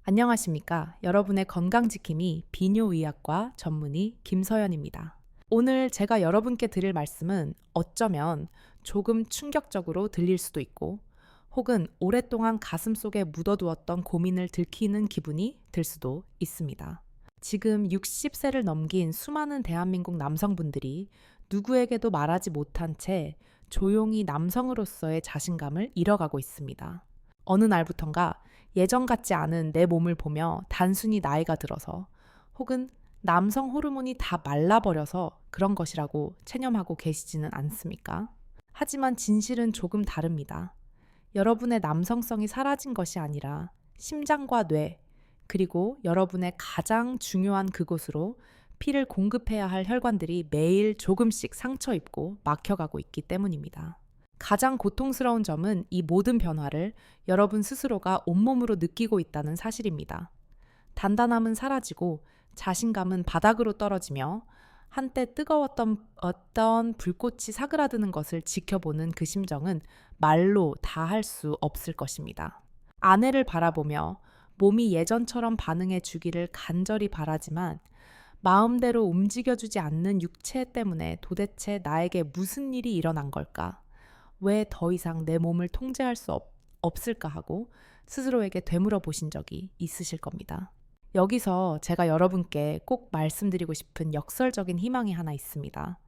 안녕하십니까. 여러분의 건강지킴이 비뇨의학과 전문의 김서연입니다. 오늘 제가 여러분께 드릴 말씀은 어쩌면 조금 충격적으로 들릴 수도 있고 혹은 오랫동안 가슴속에 묻어두었던 고민을 들키는 기분이 들 수도 있습니다. 지금 60세를 넘긴 수많은 대한민국 남성분들이 누구에게도 말하지 못한 채 조용히 남성으로서의 자신감을 잃어가고 있습니다. 어느 날부턴가 예전 같지 않은 내 몸을 보며 단순히 나이가 들어서 혹은 남성 호르몬이 다 말라버려서 그런 것이라고 체념하고 계시지는 않습니까? 하지만 진실은 조금 다릅니다. 여러분의 남성성이 사라진 것이 아니라 심장과 뇌, 그리고 여러분의 가장 중요한 그곳으로 피를 공급해야 할 혈관들이 매일 조금씩 상처 입고 막혀가고 있기 때문입니다. 가장 고통스러운 점은 이 모든 변화를 여러분 스스로가 온몸으로 느끼고 있다는 사실입니다. 단단함은 사라지고 자신감은 바닥으로 떨어지며 한때 뜨거웠던 어떤 불꽃이 사그라드는 것을 지켜보는 그 심정은 말로 다 할 수 없을 것입니다. 아내를 바라보며 몸이 예전처럼 반응해 주기를 간절히 바라지만 마음대로 움직여주지 않는 육체 때문에 도대체 나에게 무슨 일이 일어난 걸까? 왜 더 이상 내 몸을 통제할 수 없을까 하고 스스로에게 되물어 보신 적이 있으실 겁니다. 여기서 제가 여러분께 꼭 말씀드리고 싶은 역설적인 희망이 하나 있습니다.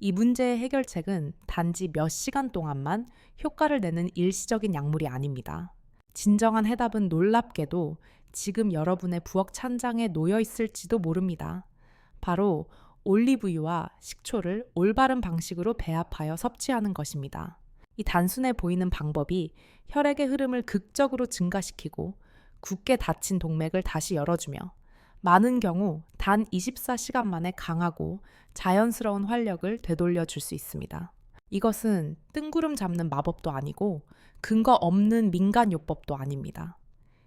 이 문제의 해결책은 단지 몇 시간 동안만 효과를 내는 일시적인 약물이 아닙니다. 진정한 해답은 놀랍게도 지금 여러분의 부엌 찬장에 놓여 있을지도 모릅니다. 바로 올리브유와 식초를 올바른 방식으로 배합하여 섭취하는 것입니다. 이 단순해 보이는 방법이 혈액의 흐름을 극적으로 증가시키고 굳게 닫힌 동맥을 다시 열어주며 많은 경우 단 24시간 만에 강하고 자연스러운 활력을 되돌려 줄 수 있습니다. 이것은 뜬구름 잡는 마법도 아니고 근거 없는 민간요법도 아닙니다.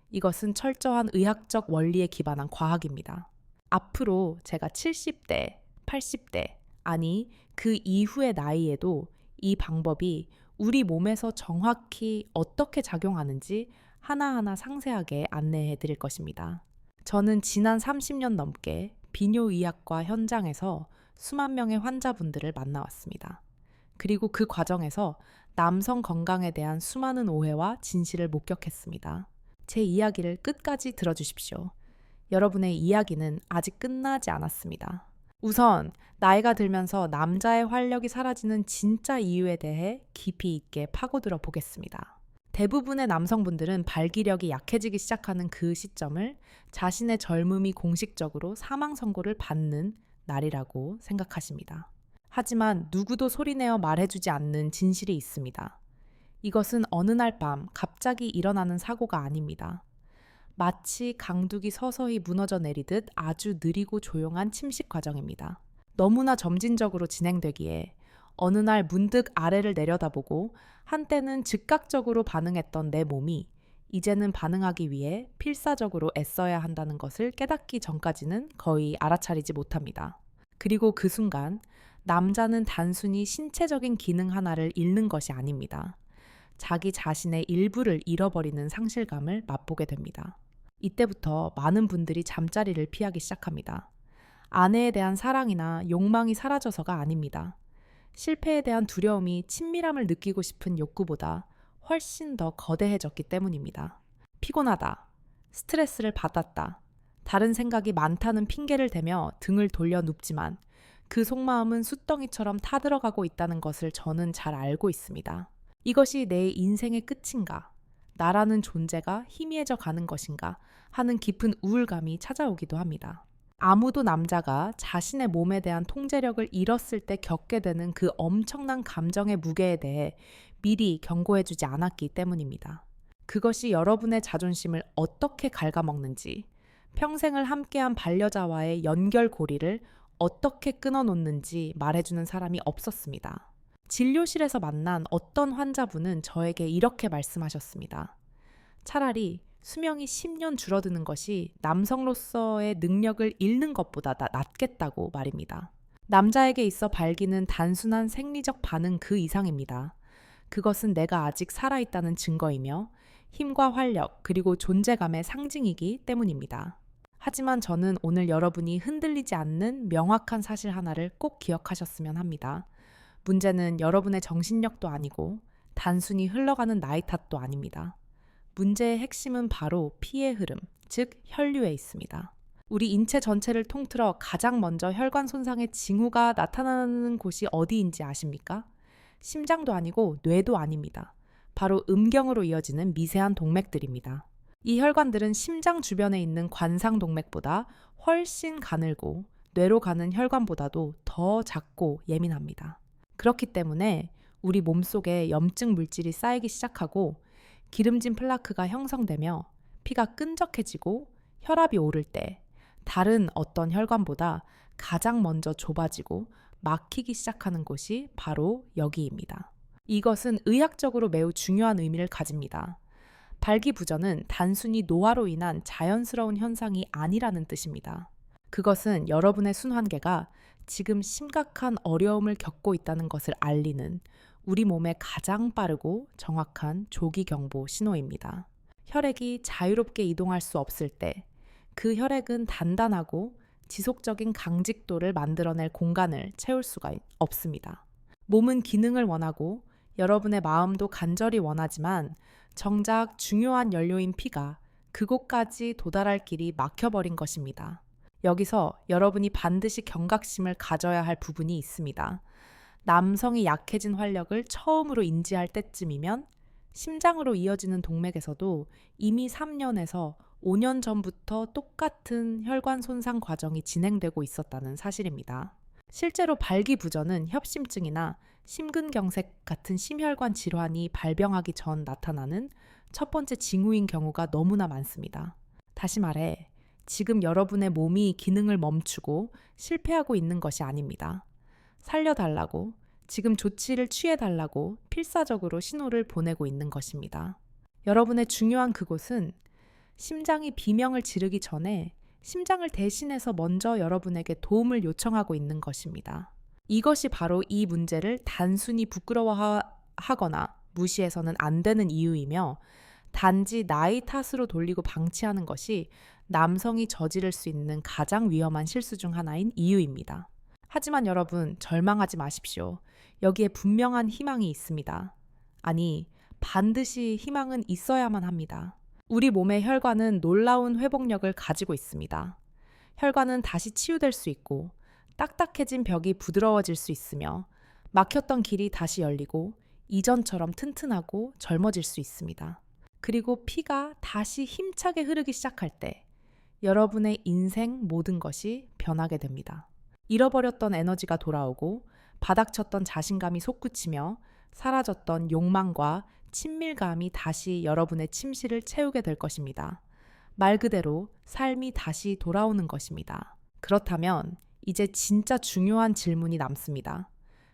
이것은 철저한 의학적 원리에 기반한 과학입니다. 앞으로 제가 70대, 80대, 아니 그 이후의 나이에도 이 방법이 우리 몸에서 정확히 어떻게 작용하는지 하나하나 상세하게 안내해 드릴 것입니다. 저는 지난 30년 넘게 비뇨의학과 현장에서 수만 명의 환자분들을 만나왔습니다. 그리고 그 과정에서 남성 건강에 대한 수많은 오해와 진실을 목격했습니다. 제 이야기를 끝까지 들어주십시오. 여러분의 이야기는 아직 끝나지 않았습니다. 우선 나이가 들면서 남자의 활력이 사라지는 진짜 이유에 대해 깊이 있게 파고들어 보겠습니다. 대부분의 남성분들은 발기력이 약해지기 시작하는 그 시점을 자신의 젊음이 공식적으로 사망 선고를 받는 날이라고 생각하십니다. 하지만 누구도 소리내어 말해주지 않는 진실이 있습니다. 이것은 어느 날 밤 갑자기 일어나는 사고가 아닙니다. 마치 강둑이 서서히 무너져 내리듯 아주 느리고 조용한 침식 과정입니다. 너무나 점진적으로 진행되기에 어느 날 문득 아래를 내려다보고 한때는 즉각적으로 반응했던 내 몸이 이제는 반응하기 위해 필사적으로 애써야 한다는 것을 깨닫기 전까지는 거의 알아차리지 못합니다. 그리고 그 순간 남자는 단순히 신체적인 기능 하나를 잃는 것이 아닙니다. 자기 자신의 일부를 잃어버리는 상실감을 맛보게 됩니다. 이때부터 많은 분들이 잠자리를 피하기 시작합니다. 아내에 대한 사랑이나 욕망이 사라져서가 아닙니다. 실패에 대한 두려움이 친밀함을 느끼고 싶은 욕구보다 훨씬 더 거대해졌기 때문입니다. 피곤하다, 스트레스를 받았다, 다른 생각이 많다는 핑계를 대며 등을 돌려 눕지만 그 속마음은 숫덩이처럼 타들어가고 있다는 것을 저는 잘 알고 있습니다. 이것이 내 인생의 끝인가? 나라는 존재가 희미해져 가는 것인가 하는 깊은 우울감이 찾아오기도 합니다. 아무도 남자가 자신의 몸에 대한 통제력을 잃었을 때 겪게 되는 그 엄청난 감정의 무게에 대해 미리 경고해주지 않았기 때문입니다. 그것이 여러분의 자존심을 어떻게 갉아먹는지, 평생을 함께한 반려자와의 연결고리를 어떻게 끊어놓는지 말해주는 사람이 없었습니다. 진료실에서 만난 어떤 환자분은 저에게 이렇게 말씀하셨습니다. 차라리 수명이 10년 줄어드는 것이 남성으로서의 능력을 잃는 것보다 낫겠다고 말입니다. 남자에게 있어 발기는 단순한 생리적 반응 그 이상입니다. 그것은 내가 아직 살아있다는 증거이며 힘과 활력, 그리고 존재감의 상징이기 때문입니다. 하지만 저는 오늘 여러분이 흔들리지 않는 명확한 사실 하나를 꼭 기억하셨으면 합니다. 문제는 여러분의 정신력도 아니고 단순히 흘러가는 나이 탓도 아닙니다. 문제의 핵심은 바로 피의 흐름, 즉 혈류에 있습니다. 우리 인체 전체를 통틀어 가장 먼저 혈관 손상의 징후가 나타나는 곳이 어디인지 아십니까? 심장도 아니고 뇌도 아닙니다. 바로 음경으로 이어지는 미세한 동맥들입니다. 이 혈관들은 심장 주변에 있는 관상동맥보다 훨씬 가늘고 뇌로 가는 혈관보다도 더 작고 예민합니다. 그렇기 때문에 우리 몸속에 염증 물질이 쌓이기 시작하고 기름진 플라크가 형성되며 피가 끈적해지고 혈압이 오를 때 다른 어떤 혈관보다 가장 먼저 좁아지고 막히기 시작하는 곳이 바로 여기입니다. 이것은 의학적으로 매우 중요한 의미를 가집니다. 발기부전은 단순히 노화로 인한 자연스러운 현상이 아니라는 뜻입니다. 그것은 여러분의 순환계가 지금 심각한 어려움을 겪고 있다는 것을 알리는 우리 몸의 가장 빠르고 정확한 조기 경보 신호입니다. 혈액이 자유롭게 이동할 수 없을 때 그 혈액은 단단하고 지속적인 강직도를 만들어낼 공간을 채울 수가 없습니다. 몸은 기능을 원하고 여러분의 마음도 간절히 원하지만 정작 중요한 연료인 피가 그곳까지 도달할 길이 막혀버린 것입니다. 여기서 여러분이 반드시 경각심을 가져야 할 부분이 있습니다. 남성이 약해진 활력을 처음으로 인지할 때쯤이면 심장으로 이어지는 동맥에서도 이미 3년에서 5년 전부터 똑같은 혈관 손상 과정이 진행되고 있었다는 사실입니다. 실제로 발기부전은 협심증이나 심근경색 같은 심혈관 질환이 발병하기 전 나타나는 첫 번째 징후인 경우가 너무나 많습니다. 다시 말해, 지금 여러분의 몸이 기능을 멈추고 실패하고 있는 것이 아닙니다. 살려달라고, 지금 조치를 취해달라고 필사적으로 신호를 보내고 있는 것입니다. 여러분의 중요한 그곳은 심장이 비명을 지르기 전에 심장을 대신해서 먼저 여러분에게 도움을 요청하고 있는 것입니다. 이것이 바로 이 문제를 단순히 부끄러워하거나 무시해서는 안 되는 이유이며 단지 나이 탓으로 돌리고 방치하는 것이 남성이 저지를 수 있는 가장 위험한 실수 중 하나인 이유입니다. 하지만 여러분, 절망하지 마십시오. 여기에 분명한 희망이 있습니다. 아니, 반드시 희망은 있어야만 합니다. 우리 몸의 혈관은 놀라운 회복력을 가지고 있습니다. 혈관은 다시 치유될 수 있고 딱딱해진 벽이 부드러워질 수 있으며 막혔던 길이 다시 열리고 이전처럼 튼튼하고 젊어질 수 있습니다. 그리고 피가 다시 힘차게 흐르기 시작할 때 여러분의 인생 모든 것이 변하게 됩니다. 잃어버렸던 에너지가 돌아오고 바닥쳤던 자신감이 솟구치며 사라졌던 욕망과 친밀감이 다시 여러분의 침실을 채우게 될 것입니다. 말 그대로 삶이 다시 돌아오는 것입니다. 그렇다면 이제 진짜 중요한 질문이 남습니다.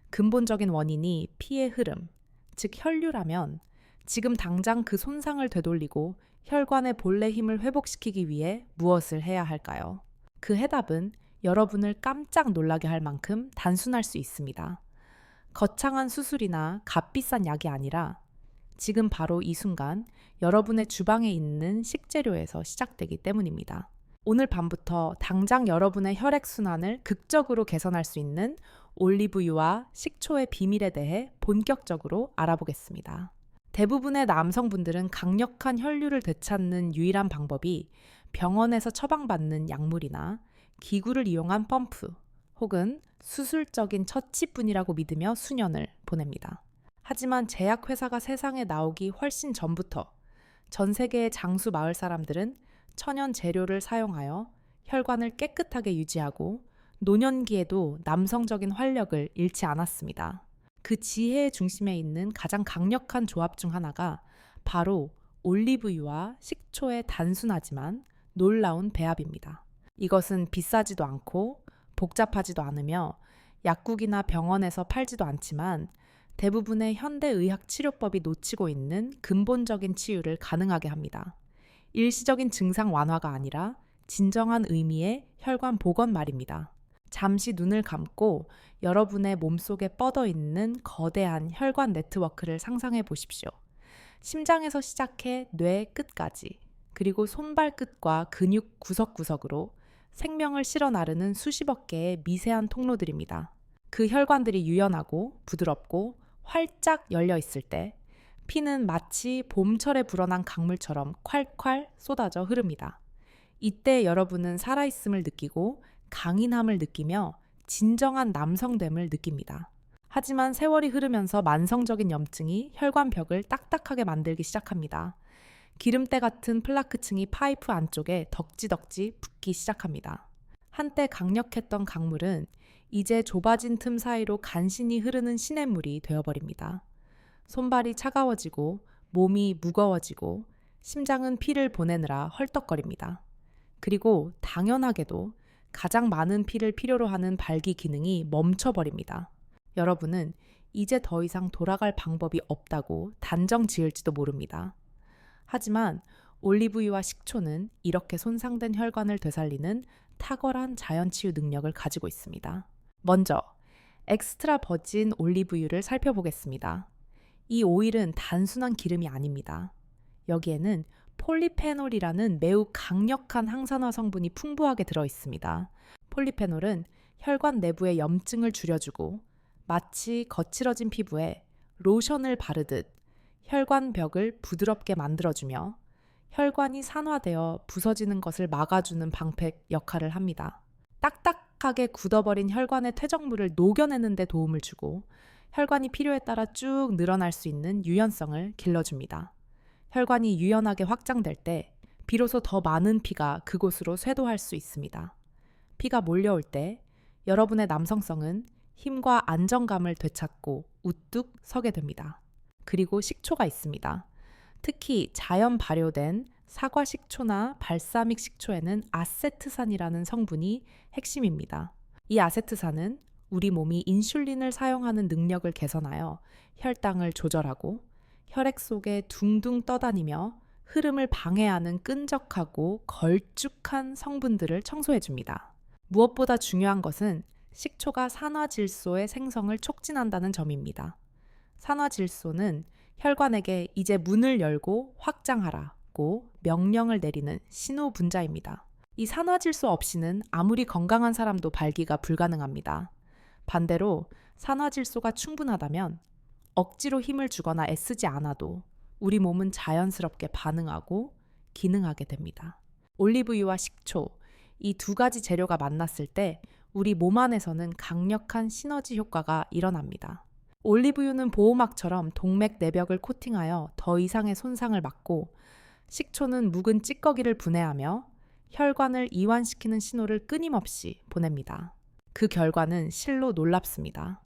근본적인 원인이 피의 흐름, 즉 혈류라면 지금 당장 그 손상을 되돌리고 혈관의 본래 힘을 회복시키기 위해 무엇을 해야 할까요? 그 해답은 여러분을 깜짝 놀라게 할 만큼 단순할 수 있습니다. 거창한 수술이나 값비싼 약이 아니라 지금 바로 이 순간 여러분의 주방에 있는 식재료에서 시작되기 때문입니다. 오늘 밤부터 당장 여러분의 혈액순환을 극적으로 개선할 수 있는 올리브유와 식초의 비밀에 대해 본격적으로 알아보겠습니다. 대부분의 남성분들은 강력한 혈류를 되찾는 유일한 방법이 병원에서 처방받는 약물이나 기구를 이용한 펌프 혹은 수술적인 처치뿐이라고 믿으며 수년을 보냅니다. 하지만 제약회사가 세상에 나오기 훨씬 전부터 전 세계의 장수 마을 사람들은 천연 재료를 사용하여 혈관을 깨끗하게 유지하고 노년기에도 남성적인 활력을 잃지 않았습니다. 그 지혜의 중심에 있는 가장 강력한 조합 중 하나가 바로 올리브유와 식초의 단순하지만 놀라운 배합입니다. 이것은 비싸지도 않고 복잡하지도 않으며 약국이나 병원에서 팔지도 않지만 대부분의 현대의학 치료법이 놓치고 있는 근본적인 치유를 가능하게 합니다. 일시적인 증상 완화가 아니라 진정한 의미의 혈관 복원 말입니다. 잠시 눈을 감고 여러분의 몸속에 뻗어 있는 거대한 혈관 네트워크를 상상해 보십시오. 심장에서 시작해 뇌 끝까지, 그리고 손발끝과 근육 구석구석으로 생명을 실어 나르는 수십억 개의 미세한 통로들입니다. 그 혈관들이 유연하고 부드럽고 활짝 열려 있을 때 피는 마치 봄철에 불어난 강물처럼 콸콸 쏟아져 흐릅니다. 이때 여러분은 살아있음을 느끼고 강인함을 느끼며 진정한 남성됨을 느낍니다. 하지만 세월이 흐르면서 만성적인 염증이 혈관벽을 딱딱하게 만들기 시작합니다. 기름때 같은 플라크층이 파이프 안쪽에 덕지덕지 붙기 시작합니다. 한때 강력했던 강물은 이제 좁아진 틈 사이로 간신히 흐르는 시냇물이 되어버립니다. 손발이 차가워지고 몸이 무거워지고 심장은 피를 보내느라 헐떡거립니다. 그리고 당연하게도 가장 많은 피를 필요로 하는 발기 기능이 멈춰버립니다. 여러분은 이제 더 이상 돌아갈 방법이 없다고 단정 지을지도 모릅니다. 하지만 올리브유와 식초는 이렇게 손상된 혈관을 되살리는 탁월한 자연치유 능력을 가지고 있습니다. 먼저 엑스트라 버진 올리브유를 살펴보겠습니다. 이 오일은 단순한 기름이 아닙니다. 여기에는 폴리페놀이라는 매우 강력한 항산화 성분이 풍부하게 들어 있습니다. 폴리페놀은 혈관 내부의 염증을 줄여주고 마치 거칠어진 피부에 로션을 바르듯 혈관벽을 부드럽게 만들어주며 혈관이 산화되어 부서지는 것을 막아주는 방패 역할을 합니다. 딱딱하게 굳어버린 혈관의 퇴적물을 녹여내는 데 도움을 주고 혈관이 필요에 따라 쭉 늘어날 수 있는 유연성을 길러줍니다. 혈관이 유연하게 확장될 때 비로소 더 많은 피가 그곳으로 쇄도할 수 있습니다. 피가 몰려올 때 여러분의 남성성은 힘과 안정감을 되찾고 우뚝 서게 됩니다. 그리고 식초가 있습니다. 특히 자연 발효된 사과 식초나 발사믹 식초에는 아세트산이라는 성분이 핵심입니다. 이 아세트산은 우리 몸이 인슐린을 사용하는 능력을 개선하여 혈당을 조절하고 혈액 속에 둥둥 떠다니며 흐름을 방해하는 끈적하고 걸쭉한 성분들을 청소해줍니다. 무엇보다 중요한 것은 식초가 산화질소의 생성을 촉진한다는 점입니다. 산화질소는 혈관에게 이제 문을 열고 확장하라고 명령을 내리는 신호 분자입니다. 이 산화질소 없이는 아무리 건강한 사람도 발기가 불가능합니다. 반대로 산화질소가 충분하다면 억지로 힘을 주거나 애쓰지 않아도 우리 몸은 자연스럽게 반응하고 기능하게 됩니다. 올리브유와 식초, 이 두 가지 재료가 만났을 때 우리 몸 안에서는 강력한 시너지 효과가 일어납니다. 올리브유는 보호막처럼 동맥 내벽을 코팅하여 더 이상의 손상을 막고, 식초는 묵은 찌꺼기를 분해하며 혈관을 이완시키는 신호를 끊임없이 보냅니다. 그 결과는 실로 놀랍습니다.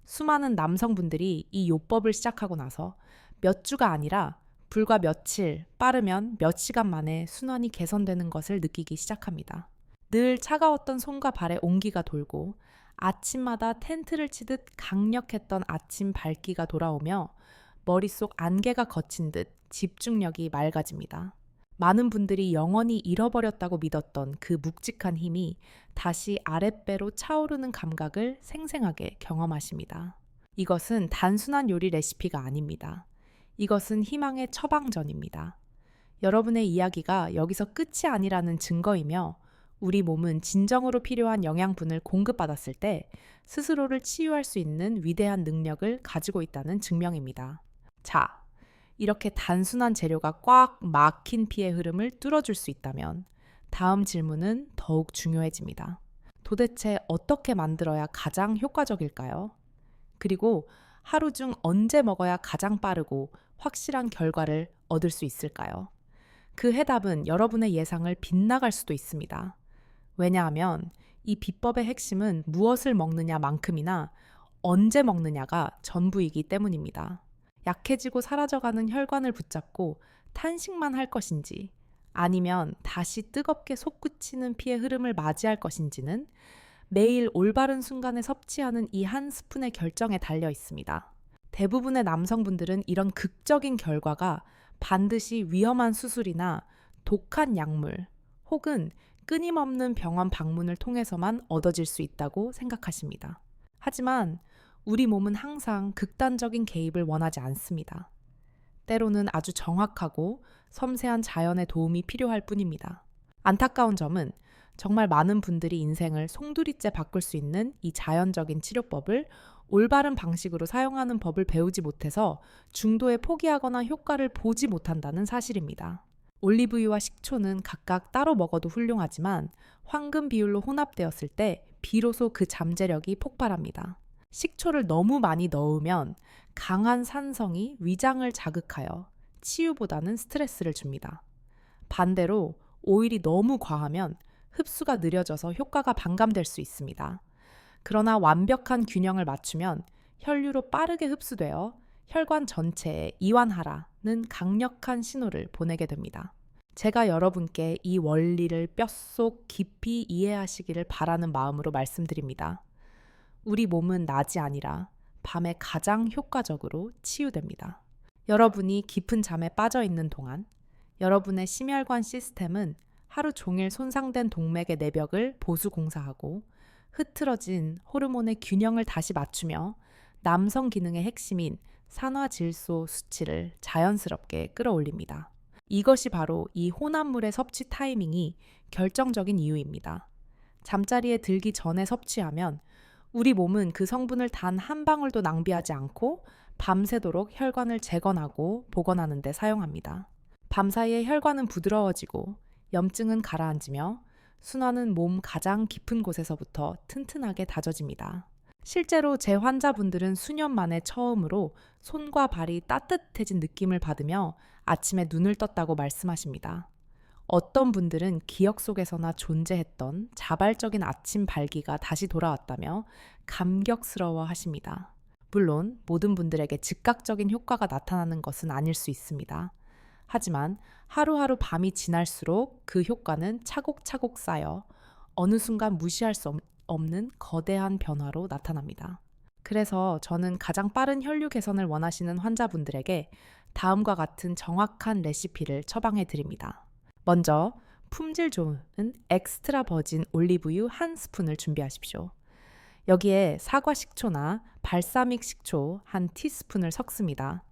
수많은 남성분들이 이 요법을 시작하고 나서 몇 주가 아니라 불과 며칠, 빠르면 몇 시간 만에 순환이 개선되는 것을 느끼기 시작합니다. 늘 차가웠던 손과 발에 온기가 돌고 아침마다 텐트를 치듯 강력했던 아침 밝기가 돌아오며 머릿속 안개가 걷힌 듯 집중력이 맑아집니다. 많은 분들이 영원히 잃어버렸다고 믿었던 그 묵직한 힘이 다시 아랫배로 차오르는 감각을 생생하게 경험하십니다. 이것은 단순한 요리 레시피가 아닙니다. 이것은 희망의 처방전입니다. 여러분의 이야기가 여기서 끝이 아니라는 증거이며, 우리 몸은 진정으로 필요한 영양분을 공급받았을 때 스스로를 치유할 수 있는 위대한 능력을 가지고 있다는 증명입니다. 자, 이렇게 단순한 재료가 꽉 막힌 피의 흐름을 뚫어줄 수 있다면 다음 질문은 더욱 중요해집니다. 도대체 어떻게 만들어야 가장 효과적일까요? 그리고 하루 중 언제 먹어야 가장 빠르고 확실한 결과를 얻을 수 있을까요? 그 해답은 여러분의 예상을 빗나갈 수도 있습니다. 왜냐하면 이 비법의 핵심은 무엇을 먹느냐만큼이나 언제 먹느냐가 전부이기 때문입니다. 약해지고 사라져가는 혈관을 붙잡고 탄식만 할 것인지, 아니면 다시 뜨겁게 솟구치는 피의 흐름을 맞이할 것인지는 매일 올바른 순간에 섭취하는 이 한 스푼의 결정에 달려 있습니다. 대부분의 남성분들은 이런 극적인 결과가 반드시 위험한 수술이나 독한 약물 혹은 끊임없는 병원 방문을 통해서만 얻어질 수 있다고 생각하십니다. 하지만 우리 몸은 항상 극단적인 개입을 원하지 않습니다. 때로는 아주 정확하고 섬세한 자연의 도움이 필요할 뿐입니다. 안타까운 점은 정말 많은 분들이 인생을 송두리째 바꿀 수 있는 이 자연적인 치료법을 올바른 방식으로 사용하는 법을 배우지 못해서 중도에 포기하거나 효과를 보지 못한다는 사실입니다. 올리브유와 식초는 각각 따로 먹어도 훌륭하지만 황금 비율로 혼합되었을 때 비로소 그 잠재력이 폭발합니다. 식초를 너무 많이 넣으면 강한 산성이 위장을 자극하여 치유보다는 스트레스를 줍니다. 반대로 오일이 너무 과하면 흡수가 느려져서 효과가 반감될 수 있습니다. 그러나 완벽한 균형을 맞추면 혈류로 빠르게 흡수되어 혈관 전체에 이완하라는 강력한 신호를 보내게 됩니다. 제가 여러분께 이 원리를 뼛속 깊이 이해하시기를 바라는 마음으로 말씀드립니다. 우리 몸은 낮이 아니라 밤에 가장 효과적으로 치유됩니다. 여러분이 깊은 잠에 빠져 있는 동안 여러분의 심혈관 시스템은 하루 종일 손상된 동맥의 내벽을 보수 공사하고 흐트러진 호르몬의 균형을 다시 맞추며 남성 기능의 핵심인 산화질소 수치를 자연스럽게 끌어올립니다. 이것이 바로 이 혼합물의 섭취 타이밍이 결정적인 이유입니다. 잠자리에 들기 전에 섭취하면 우리 몸은 그 성분을 단 한 방울도 낭비하지 않고 밤새도록 혈관을 재건하고 복원하는 데 사용합니다. 밤사이에 혈관은 부드러워지고 염증은 가라앉으며 순환은 몸 가장 깊은 곳에서부터 튼튼하게 다져집니다. 실제로 제 환자분들은 수년 만에 처음으로 손과 발이 따뜻해진 느낌을 받으며 아침에 눈을 떴다고 말씀하십니다. 어떤 분들은 기억 속에서나 존재했던 자발적인 아침 발기가 다시 돌아왔다며 감격스러워 하십니다. 물론 모든 분들에게 즉각적인 효과가 나타나는 것은 아닐 수 있습니다. 하지만 하루하루 밤이 지날수록 그 효과는 차곡차곡 쌓여 어느 순간 무시할 수 없는 거대한 변화로 나타납니다. 그래서 저는 가장 빠른 혈류 개선을 원하시는 환자분들에게 다음과 같은 정확한 레시피를 처방해 드립니다. 먼저 품질 좋은 엑스트라 버진 올리브유 한 스푼을 준비하십시오. 여기에 사과 식초나 발사믹 식초 한 티스푼을 섞습니다.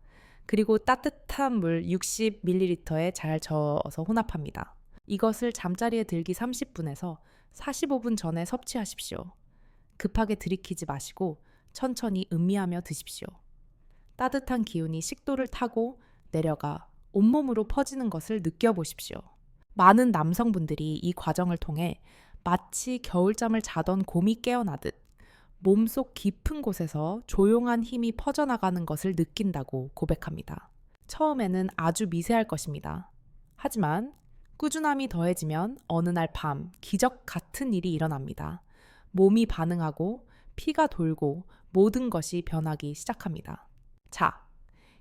그리고 따뜻한 물 60ml에 잘 저어서 혼합합니다. 이것을 잠자리에 들기 30분에서 45분 전에 섭취하십시오. 급하게 들이키지 마시고 천천히 음미하며 드십시오. 따뜻한 기운이 식도를 타고 내려가 온몸으로 퍼지는 것을 느껴보십시오. 많은 남성분들이 이 과정을 통해 마치 겨울잠을 자던 곰이 깨어나듯 몸속 깊은 곳에서 조용한 힘이 퍼져나가는 것을 느낀다고 고백합니다. 처음에는 아주 미세할 것입니다. 하지만 꾸준함이 더해지면 어느 날 밤 기적 같은 일이 일어납니다. 몸이 반응하고 피가 돌고 모든 것이 변하기 시작합니다. 자,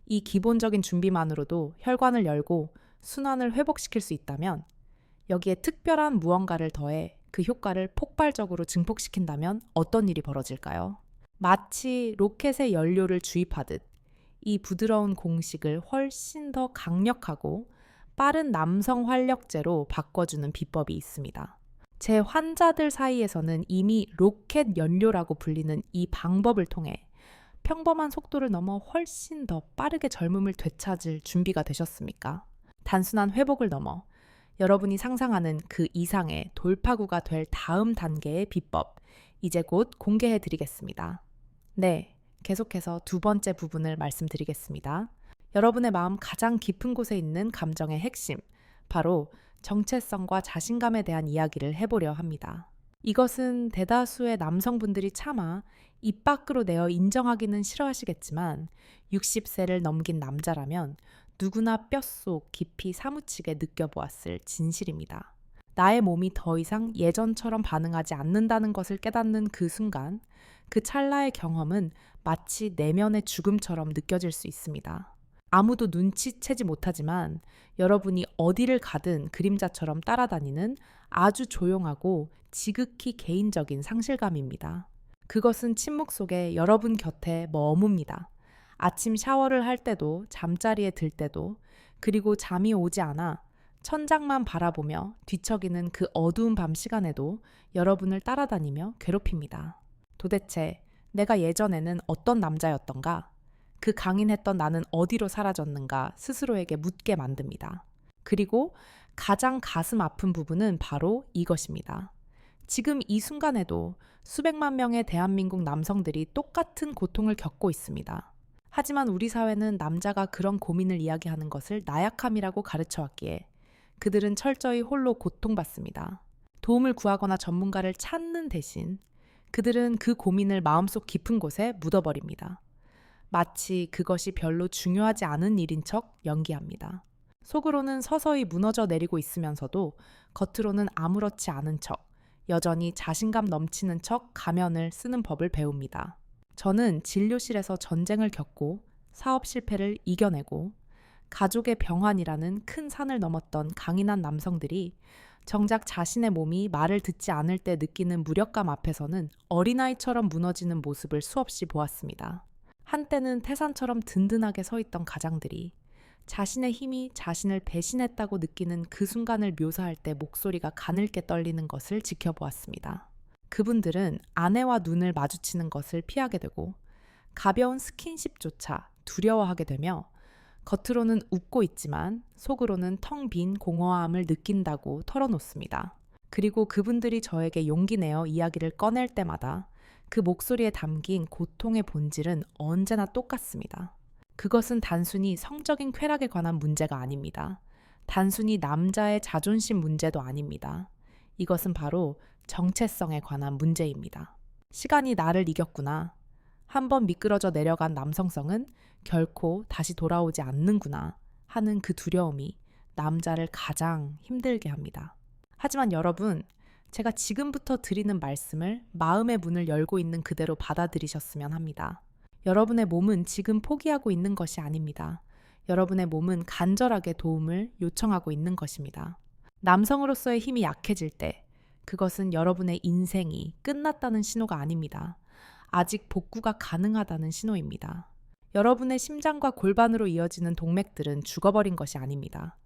이 기본적인 준비만으로도 혈관을 열고 순환을 회복시킬 수 있다면 여기에 특별한 무언가를 더해 그 효과를 폭발적으로 증폭시킨다면 어떤 일이 벌어질까요? 마치 로켓의 연료를 주입하듯 이 부드러운 공식을 훨씬 더 강력하고 빠른 남성 활력제로 바꿔주는 비법이 있습니다. 제 환자들 사이에서는 이미 로켓 연료라고 불리는 이 방법을 통해 평범한 속도를 넘어 훨씬 더 빠르게 젊음을 되찾을 준비가 되셨습니까? 단순한 회복을 넘어 여러분이 상상하는 그 이상의 돌파구가 될 다음 단계의 비법, 이제 곧 공개해 드리겠습니다. 네, 계속해서 두 번째 부분을 말씀드리겠습니다. 여러분의 마음 가장 깊은 곳에 있는 감정의 핵심, 바로 정체성과 자신감에 대한 이야기를 해보려 합니다. 이것은 대다수의 남성분들이 차마 입 밖으로 내어 인정하기는 싫어하시겠지만 60세를 넘긴 남자라면 누구나 뼛속 깊이 사무치게 느껴보았을 진실입니다. 나의 몸이 더 이상 예전처럼 반응하지 않는다는 것을 깨닫는 그 순간, 그 찰나의 경험은 마치 내면의 죽음처럼 느껴질 수 있습니다. 아무도 눈치채지 못하지만 여러분이 어디를 가든 그림자처럼 따라다니는 아주 조용하고 지극히 개인적인 상실감입니다. 그것은 침묵 속에 여러분 곁에 머뭅니다. 아침 샤워를 할 때도, 잠자리에 들 때도, 그리고 잠이 오지 않아 천장만 바라보며 뒤척이는 그 어두운 밤 시간에도 여러분을 따라다니며 괴롭힙니다. 도대체 내가 예전에는 어떤 남자였던가? 그 강인했던 나는 어디로 사라졌는가 스스로에게 묻게 만듭니다. 그리고 가장 가슴 아픈 부분은 바로 이것입니다. 지금 이 순간에도 수백만 명의 대한민국 남성들이 똑같은 고통을 겪고 있습니다. 하지만 우리 사회는 남자가 그런 고민을 이야기하는 것을 나약함이라고 가르쳐왔기에 그들은 철저히 홀로 고통받습니다. 도움을 구하거나 전문가를 찾는 대신 그들은 그 고민을 마음속 깊은 곳에 묻어버립니다. 마치 그것이 별로 중요하지 않은 일인 척 연기합니다. 속으로는 서서히 무너져 내리고 있으면서도 겉으로는 아무렇지 않은 척, 여전히 자신감 넘치는 척 가면을 쓰는 법을 배웁니다. 저는 진료실에서 전쟁을 겪고 사업 실패를 이겨내고 가족의 병환이라는 큰 산을 넘었던 강인한 남성들이 정작 자신의 몸이 말을 듣지 않을 때 느끼는 무력감 앞에서는 어린아이처럼 무너지는 모습을 수없이 보았습니다. 한때는 태산처럼 든든하게 서 있던 가장들이 자신의 힘이 자신을 배신했다고 느끼는 그 순간을 묘사할 때 목소리가 가늘게 떨리는 것을 지켜보았습니다. 그분들은 아내와 눈을 마주치는 것을 피하게 되고 가벼운 스킨십조차 두려워하게 되며 겉으로는 웃고 있지만 속으로는 텅 빈 공허함을 느낀다고 털어놓습니다. 그리고 그분들이 저에게 용기 내어 이야기를 꺼낼 때마다 그 목소리에 담긴 고통의 본질은 언제나 똑같습니다. 그것은 단순히 성적인 쾌락에 관한 문제가 아닙니다. 단순히 남자의 자존심 문제도 아닙니다. 이것은 바로 정체성에 관한 문제입니다. 시간이 나를 이겼구나. 한번 미끄러져 내려간 남성성은 결코 다시 돌아오지 않는구나 하는 그 두려움이 남자를 가장 힘들게 합니다. 하지만 여러분, 제가 지금부터 드리는 말씀을 마음의 문을 열고 있는 그대로 받아들이셨으면 합니다. 여러분의 몸은 지금 포기하고 있는 것이 아닙니다. 여러분의 몸은 간절하게 도움을 요청하고 있는 것입니다. 남성으로서의 힘이 약해질 때 그것은 여러분의 인생이 끝났다는 신호가 아닙니다. 아직 복구가 가능하다는 신호입니다. 여러분의 심장과 골반으로 이어지는 동맥들은 죽어버린 것이 아닙니다.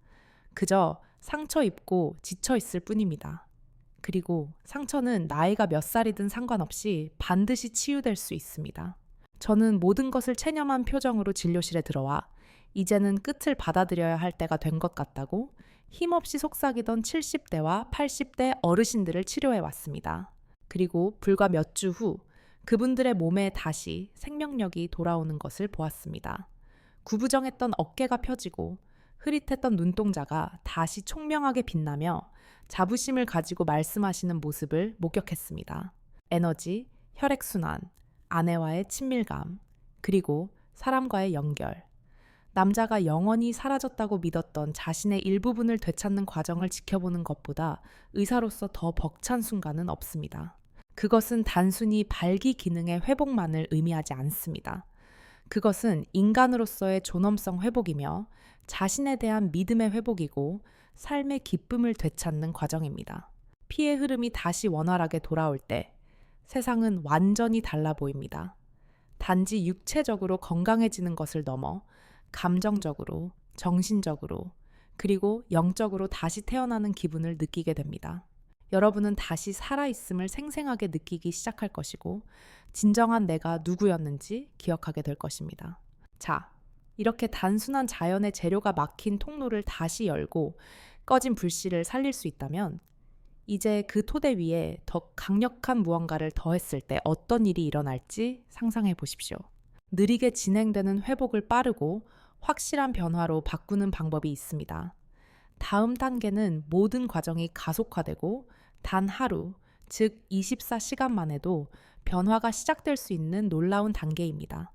그저 상처 입고 지쳐 있을 뿐입니다. 그리고 상처는 나이가 몇 살이든 상관없이 반드시 치유될 수 있습니다. 저는 모든 것을 체념한 표정으로 진료실에 들어와 이제는 끝을 받아들여야 할 때가 된 것 같다고 힘없이 속삭이던 70대와 80대 어르신들을 치료해 왔습니다. 그리고 불과 몇 주 후 그분들의 몸에 다시 생명력이 돌아오는 것을 보았습니다. 구부정했던 어깨가 펴지고 흐릿했던 눈동자가 다시 총명하게 빛나며 자부심을 가지고 말씀하시는 모습을 목격했습니다. 에너지, 혈액순환, 아내와의 친밀감, 그리고 사람과의 연결. 남자가 영원히 사라졌다고 믿었던 자신의 일부분을 되찾는 과정을 지켜보는 것보다 의사로서 더 벅찬 순간은 없습니다. 그것은 단순히 발기 기능의 회복만을 의미하지 않습니다. 그것은 인간으로서의 존엄성 회복이며 자신에 대한 믿음의 회복이고 삶의 기쁨을 되찾는 과정입니다. 피의 흐름이 다시 원활하게 돌아올 때 세상은 완전히 달라 보입니다. 단지 육체적으로 건강해지는 것을 넘어 감정적으로, 정신적으로, 그리고 영적으로 다시 태어나는 기분을 느끼게 됩니다. 여러분은 다시 살아있음을 생생하게 느끼기 시작할 것이고 진정한 내가 누구였는지 기억하게 될 것입니다. 자, 이렇게 단순한 자연의 재료가 막힌 통로를 다시 열고 꺼진 불씨를 살릴 수 있다면 이제 그 토대 위에 더 강력한 무언가를 더했을 때 어떤 일이 일어날지 상상해 보십시오. 느리게 진행되는 회복을 빠르고 확실한 변화로 바꾸는 방법이 있습니다. 다음 단계는 모든 과정이 가속화되고 단 하루, 즉 24시간 만에도 변화가 시작될 수 있는 놀라운 단계입니다.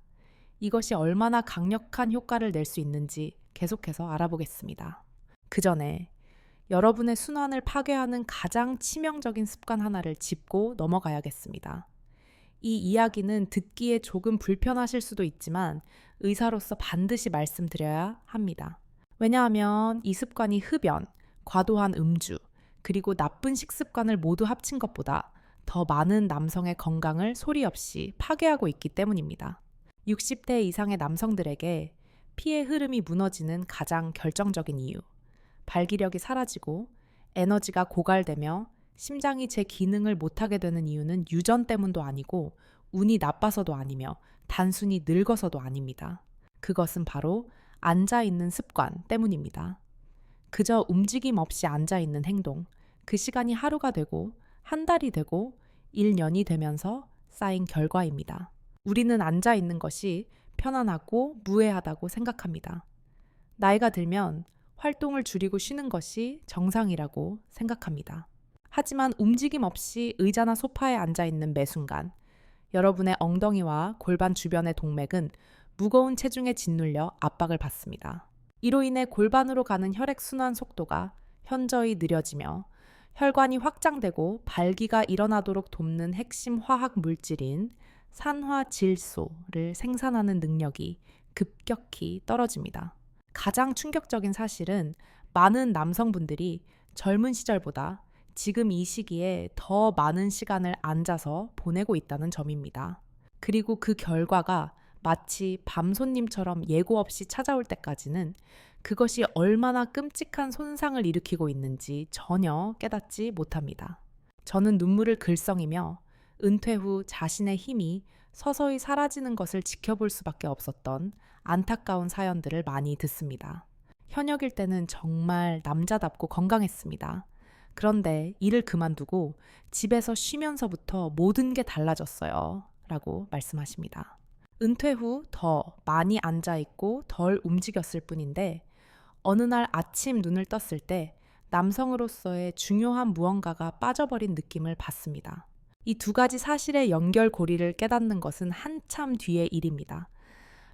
이것이 얼마나 강력한 효과를 낼 수 있는지 계속해서 알아보겠습니다. 그 전에 여러분의 순환을 파괴하는 가장 치명적인 습관 하나를 짚고 넘어가야겠습니다. 이 이야기는 듣기에 조금 불편하실 수도 있지만 의사로서 반드시 말씀드려야 합니다. 왜냐하면 이 습관이 흡연, 과도한 음주, 그리고 나쁜 식습관을 모두 합친 것보다 더 많은 남성의 건강을 소리 없이 파괴하고 있기 때문입니다. 60대 이상의 남성들에게 피의 흐름이 무너지는 가장 결정적인 이유, 발기력이 사라지고 에너지가 고갈되며 심장이 제 기능을 못하게 되는 이유는 유전 때문도 아니고 운이 나빠서도 아니며 단순히 늙어서도 아닙니다. 그것은 바로 앉아있는 습관 때문입니다. 그저 움직임 없이 앉아있는 행동, 그 시간이 하루가 되고 한 달이 되고 1년이 되면서 쌓인 결과입니다. 우리는 앉아있는 것이 편안하고 무해하다고 생각합니다. 나이가 들면 활동을 줄이고 쉬는 것이 정상이라고 생각합니다. 하지만 움직임 없이 의자나 소파에 앉아있는 매 순간 여러분의 엉덩이와 골반 주변의 동맥은 무거운 체중에 짓눌려 압박을 받습니다. 이로 인해 골반으로 가는 혈액순환 속도가 현저히 느려지며 혈관이 확장되고 발기가 일어나도록 돕는 핵심 화학 물질인 산화질소를 생산하는 능력이 급격히 떨어집니다. 가장 충격적인 사실은 많은 남성분들이 젊은 시절보다 지금 이 시기에 더 많은 시간을 앉아서 보내고 있다는 점입니다. 그리고 그 결과가 마치 밤손님처럼 예고 없이 찾아올 때까지는 그것이 얼마나 끔찍한 손상을 일으키고 있는지 전혀 깨닫지 못합니다. 저는 눈물을 글썽이며 은퇴 후 자신의 힘이 서서히 사라지는 것을 지켜볼 수밖에 없었던 안타까운 사연들을 많이 듣습니다. 현역일 때는 정말 남자답고 건강했습니다. 그런데 일을 그만두고 집에서 쉬면서부터 모든 게 달라졌어요. 라고 말씀하십니다. 은퇴 후 더 많이 앉아있고 덜 움직였을 뿐인데 어느 날 아침 눈을 떴을 때 남성으로서의 중요한 무언가가 빠져버린 느낌을 받습니다. 이 두 가지 사실의 연결고리를 깨닫는 것은 한참 뒤의 일입니다.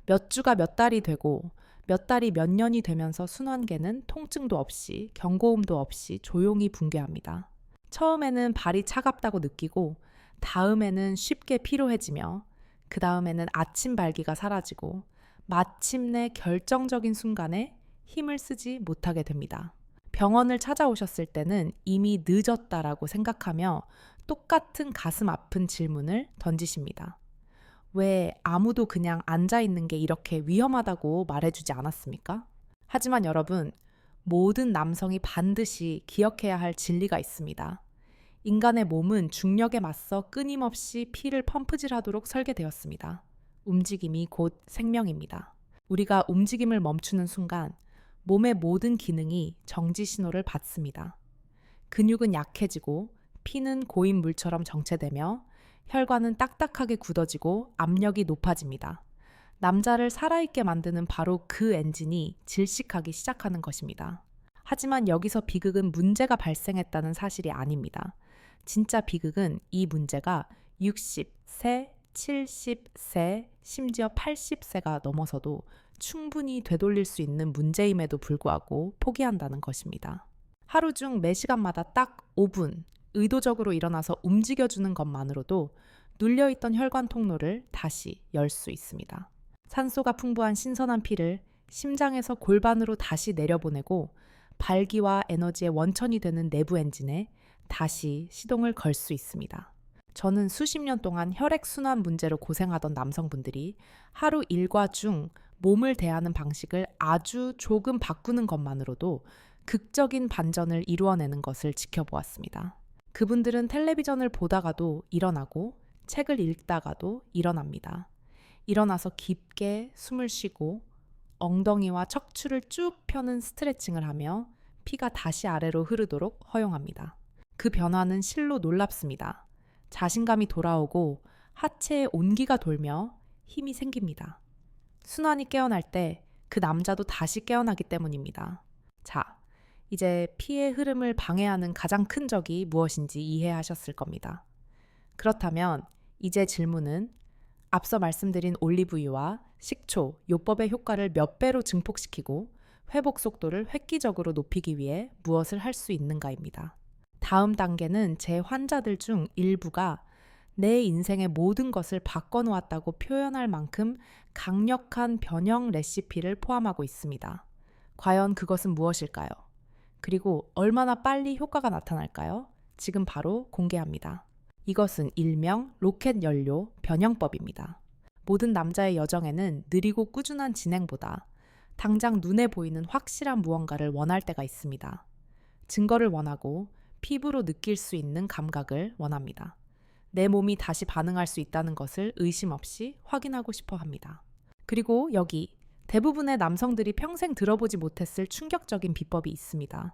몇 주가 몇 달이 되고 몇 달이 몇 년이 되면서 순환계는 통증도 없이 경고음도 없이 조용히 붕괴합니다. 처음에는 발이 차갑다고 느끼고 다음에는 쉽게 피로해지며 그 다음에는 아침 발기가 사라지고 마침내 결정적인 순간에 힘을 쓰지 못하게 됩니다. 병원을 찾아오셨을 때는 이미 늦었다라고 생각하며 똑같은 가슴 아픈 질문을 던지십니다. 왜 아무도 그냥 앉아있는 게 이렇게 위험하다고 말해주지 않았습니까? 하지만 여러분, 모든 남성이 반드시 기억해야 할 진리가 있습니다. 인간의 몸은 중력에 맞서 끊임없이 피를 펌프질하도록 설계되었습니다. 움직임이 곧 생명입니다. 우리가 움직임을 멈추는 순간 몸의 모든 기능이 정지 신호를 받습니다. 근육은 약해지고 피는 고인 물처럼 정체되며 혈관은 딱딱하게 굳어지고 압력이 높아집니다. 남자를 살아있게 만드는 바로 그 엔진이 질식하기 시작하는 것입니다. 하지만 여기서 비극은 문제가 발생했다는 사실이 아닙니다. 진짜 비극은 이 문제가 60세, 70세, 심지어 80세가 넘어서도 충분히 되돌릴 수 있는 문제임에도 불구하고 포기한다는 것입니다. 하루 중 매 시간마다 딱 5분 의도적으로 일어나서 움직여주는 것만으로도 눌려있던 혈관 통로를 다시 열 수 있습니다. 산소가 풍부한 신선한 피를 심장에서 골반으로 다시 내려보내고 발기와 에너지의 원천이 되는 내부 엔진에 다시 시동을 걸 수 있습니다. 저는 수십 년 동안 혈액순환 문제로 고생하던 남성분들이 하루 일과 중 몸을 대하는 방식을 아주 조금 바꾸는 것만으로도 극적인 반전을 이루어내는 것을 지켜보았습니다. 그분들은 텔레비전을 보다가도 일어나고 책을 읽다가도 일어납니다. 일어나서 깊게 숨을 쉬고 엉덩이와 척추를 쭉 펴는 스트레칭을 하며 피가 다시 아래로 흐르도록 허용합니다. 그 변화는 실로 놀랍습니다. 자신감이 돌아오고 하체에 온기가 돌며 힘이 생깁니다. 순환이 깨어날 때 그 남자도 다시 깨어나기 때문입니다. 자, 이제 피의 흐름을 방해하는 가장 큰 적이 무엇인지 이해하셨을 겁니다. 그렇다면 이제 질문은 앞서 말씀드린 올리브유와 식초, 요법의 효과를 몇 배로 증폭시키고 회복 속도를 획기적으로 높이기 위해 무엇을 할 수 있는가입니다. 다음 단계는 제 환자들 중 일부가 내 인생의 모든 것을 바꿔놓았다고 표현할 만큼 강력한 변형 레시피를 포함하고 있습니다. 과연 그것은 무엇일까요? 그리고 얼마나 빨리 효과가 나타날까요? 지금 바로 공개합니다. 이것은 일명 로켓 연료 변형법입니다. 모든 남자의 여정에는 느리고 꾸준한 진행보다 당장 눈에 보이는 확실한 무언가를 원할 때가 있습니다. 증거를 원하고 피부로 느낄 수 있는 감각을 원합니다. 내 몸이 다시 반응할 수 있다는 것을 의심 없이 확인하고 싶어 합니다. 그리고 여기 대부분의 남성들이 평생 들어보지 못했을 충격적인 비법이 있습니다.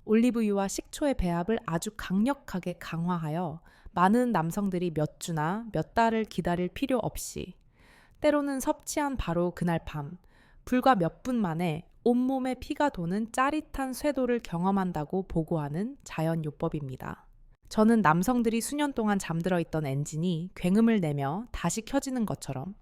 올리브유와 식초의 배합을 아주 강력하게 강화하여 많은 남성들이 몇 주나 몇 달을 기다릴 필요 없이, 때로는 섭취한 바로 그날 밤, 불과 몇 분 만에 온몸에 피가 도는 짜릿한 쇄도를 경험한다고 보고하는 자연요법입니다. 저는 남성들이 수년 동안 잠들어 있던 엔진이 굉음을 내며 다시 켜지는 것처럼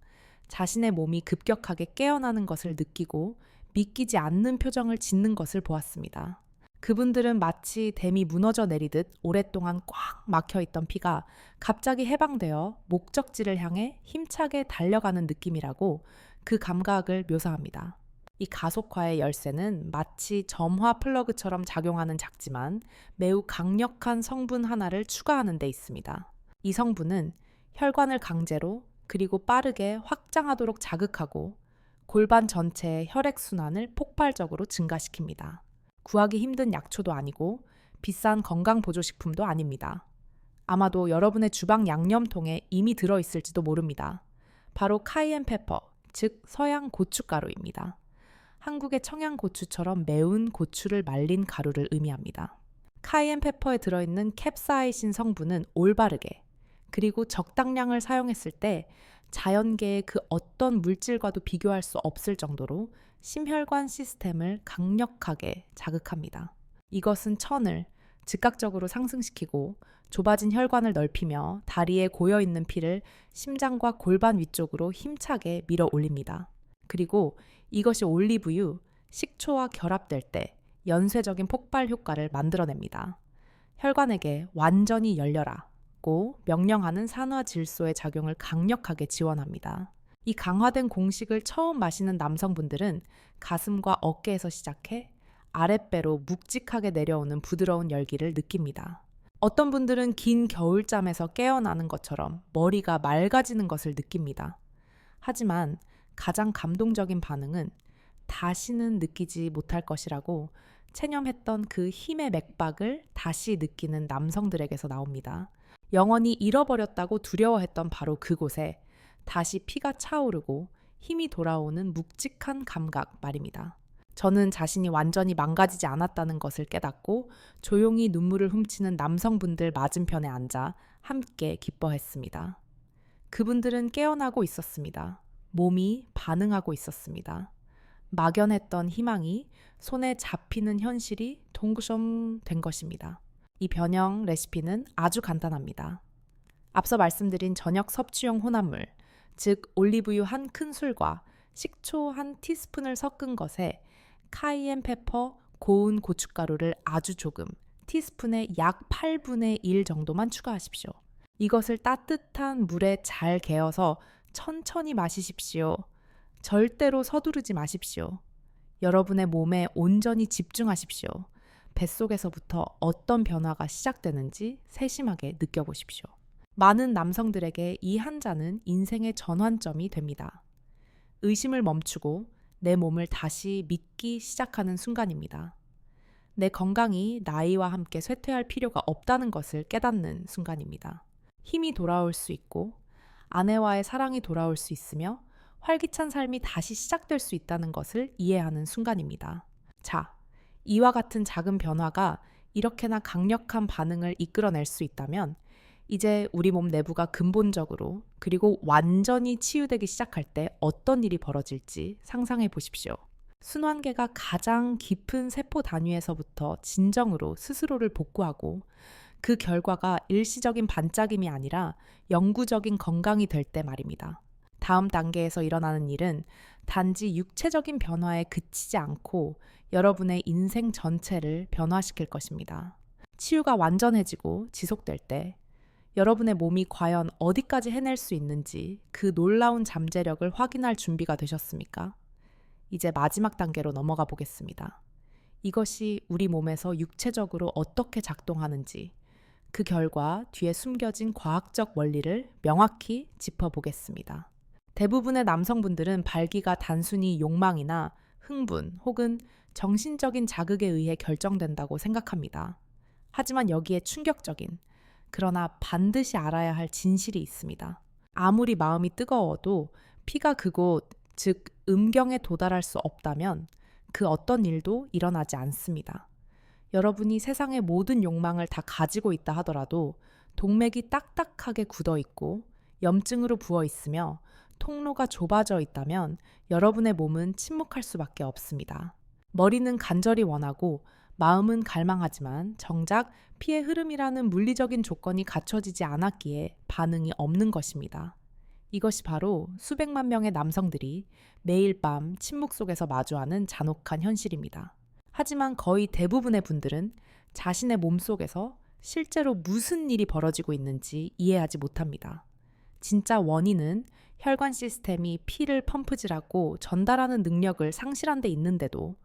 자신의 몸이 급격하게 깨어나는 것을 느끼고 믿기지 않는 표정을 짓는 것을 보았습니다. 그분들은 마치 댐이 무너져 내리듯 오랫동안 꽉 막혀있던 피가 갑자기 해방되어 목적지를 향해 힘차게 달려가는 느낌이라고 그 감각을 묘사합니다. 이 가속화의 열쇠는 마치 점화 플러그처럼 작용하는 작지만 매우 강력한 성분 하나를 추가하는 데 있습니다. 이 성분은 혈관을 강제로 그리고 빠르게 확장하도록 자극하고 골반 전체의 혈액순환을 폭발적으로 증가시킵니다. 구하기 힘든 약초도 아니고 비싼 건강보조식품도 아닙니다. 아마도 여러분의 주방 양념통에 이미 들어있을지도 모릅니다. 바로 카이엔 페퍼, 즉 서양 고춧가루입니다. 한국의 청양고추처럼 매운 고추를 말린 가루를 의미합니다. 카이엔 페퍼에 들어있는 캡사이신 성분은 올바르게 그리고 적당량을 사용했을 때 자연계의 그 어떤 물질과도 비교할 수 없을 정도로 심혈관 시스템을 강력하게 자극합니다. 이것은 천을 즉각적으로 상승시키고 좁아진 혈관을 넓히며 다리에 고여있는 피를 심장과 골반 위쪽으로 힘차게 밀어 올립니다. 그리고 이것이 올리브유, 식초와 결합될 때 연쇄적인 폭발 효과를 만들어냅니다. 혈관에게 완전히 열려라고 명령하는 산화 질소의 작용을 강력하게 지원합니다. 이 강화된 공식을 처음 마시는 남성분들은 가슴과 어깨에서 시작해 아랫배로 묵직하게 내려오는 부드러운 열기를 느낍니다. 어떤 분들은 긴 겨울잠에서 깨어나는 것처럼 머리가 맑아지는 것을 느낍니다. 하지만 가장 감동적인 반응은 다시는 느끼지 못할 것이라고 체념했던 그 힘의 맥박을 다시 느끼는 남성들에게서 나옵니다. 영원히 잃어버렸다고 두려워했던 바로 그곳에 다시 피가 차오르고 힘이 돌아오는 묵직한 감각 말입니다. 저는 자신이 완전히 망가지지 않았다는 것을 깨닫고 조용히 눈물을 훔치는 남성분들 맞은편에 앉아 함께 기뻐했습니다. 그분들은 깨어나고 있었습니다. 몸이 반응하고 있었습니다. 막연했던 희망이 손에 잡히는 현실이 동구숑 된 것입니다. 이 변형 레시피는 아주 간단합니다. 앞서 말씀드린 저녁 섭취용 혼합물, 즉 올리브유 한 큰술과 식초 한 티스푼을 섞은 것에 카이엔 페퍼, 고운 고춧가루를 아주 조금, 티스푼의 약 8분의 1 정도만 추가하십시오. 이것을 따뜻한 물에 잘 개어서 천천히 마시십시오. 절대로 서두르지 마십시오. 여러분의 몸에 온전히 집중하십시오. 뱃속에서부터 어떤 변화가 시작되는지 세심하게 느껴보십시오. 많은 남성들에게 이 한 잔은 인생의 전환점이 됩니다. 의심을 멈추고 내 몸을 다시 믿기 시작하는 순간입니다. 내 건강이 나이와 함께 쇠퇴할 필요가 없다는 것을 깨닫는 순간입니다. 힘이 돌아올 수 있고 아내와의 사랑이 돌아올 수 있으며 활기찬 삶이 다시 시작될 수 있다는 것을 이해하는 순간입니다. 자, 이와 같은 작은 변화가 이렇게나 강력한 반응을 이끌어낼 수 있다면 이제 우리 몸 내부가 근본적으로 그리고 완전히 치유되기 시작할 때 어떤 일이 벌어질지 상상해 보십시오. 순환계가 가장 깊은 세포 단위에서부터 진정으로 스스로를 복구하고 그 결과가 일시적인 반짝임이 아니라 영구적인 건강이 될 때 말입니다. 다음 단계에서 일어나는 일은 단지 육체적인 변화에 그치지 않고 여러분의 인생 전체를 변화시킬 것입니다. 치유가 완전해지고 지속될 때 여러분의 몸이 과연 어디까지 해낼 수 있는지 그 놀라운 잠재력을 확인할 준비가 되셨습니까? 이제 마지막 단계로 넘어가 보겠습니다. 이것이 우리 몸에서 육체적으로 어떻게 작동하는지 그 결과 뒤에 숨겨진 과학적 원리를 명확히 짚어보겠습니다. 대부분의 남성분들은 발기가 단순히 욕망이나 흥분 혹은 정신적인 자극에 의해 결정된다고 생각합니다. 하지만 여기에 충격적인 그러나 반드시 알아야 할 진실이 있습니다. 아무리 마음이 뜨거워도 피가 그곳, 즉 음경에 도달할 수 없다면 그 어떤 일도 일어나지 않습니다. 여러분이 세상의 모든 욕망을 다 가지고 있다 하더라도 동맥이 딱딱하게 굳어 있고 염증으로 부어 있으며 통로가 좁아져 있다면 여러분의 몸은 침묵할 수밖에 없습니다. 머리는 간절히 원하고 마음은 갈망하지만 정작 피의 흐름이라는 물리적인 조건이 갖춰지지 않았기에 반응이 없는 것입니다. 이것이 바로 수백만 명의 남성들이 매일 밤 침묵 속에서 마주하는 잔혹한 현실입니다. 하지만 거의 대부분의 분들은 자신의 몸속에서 실제로 무슨 일이 벌어지고 있는지 이해하지 못합니다. 진짜 원인은 혈관 시스템이 피를 펌프질하고 전달하는 능력을 상실한 데 있는데도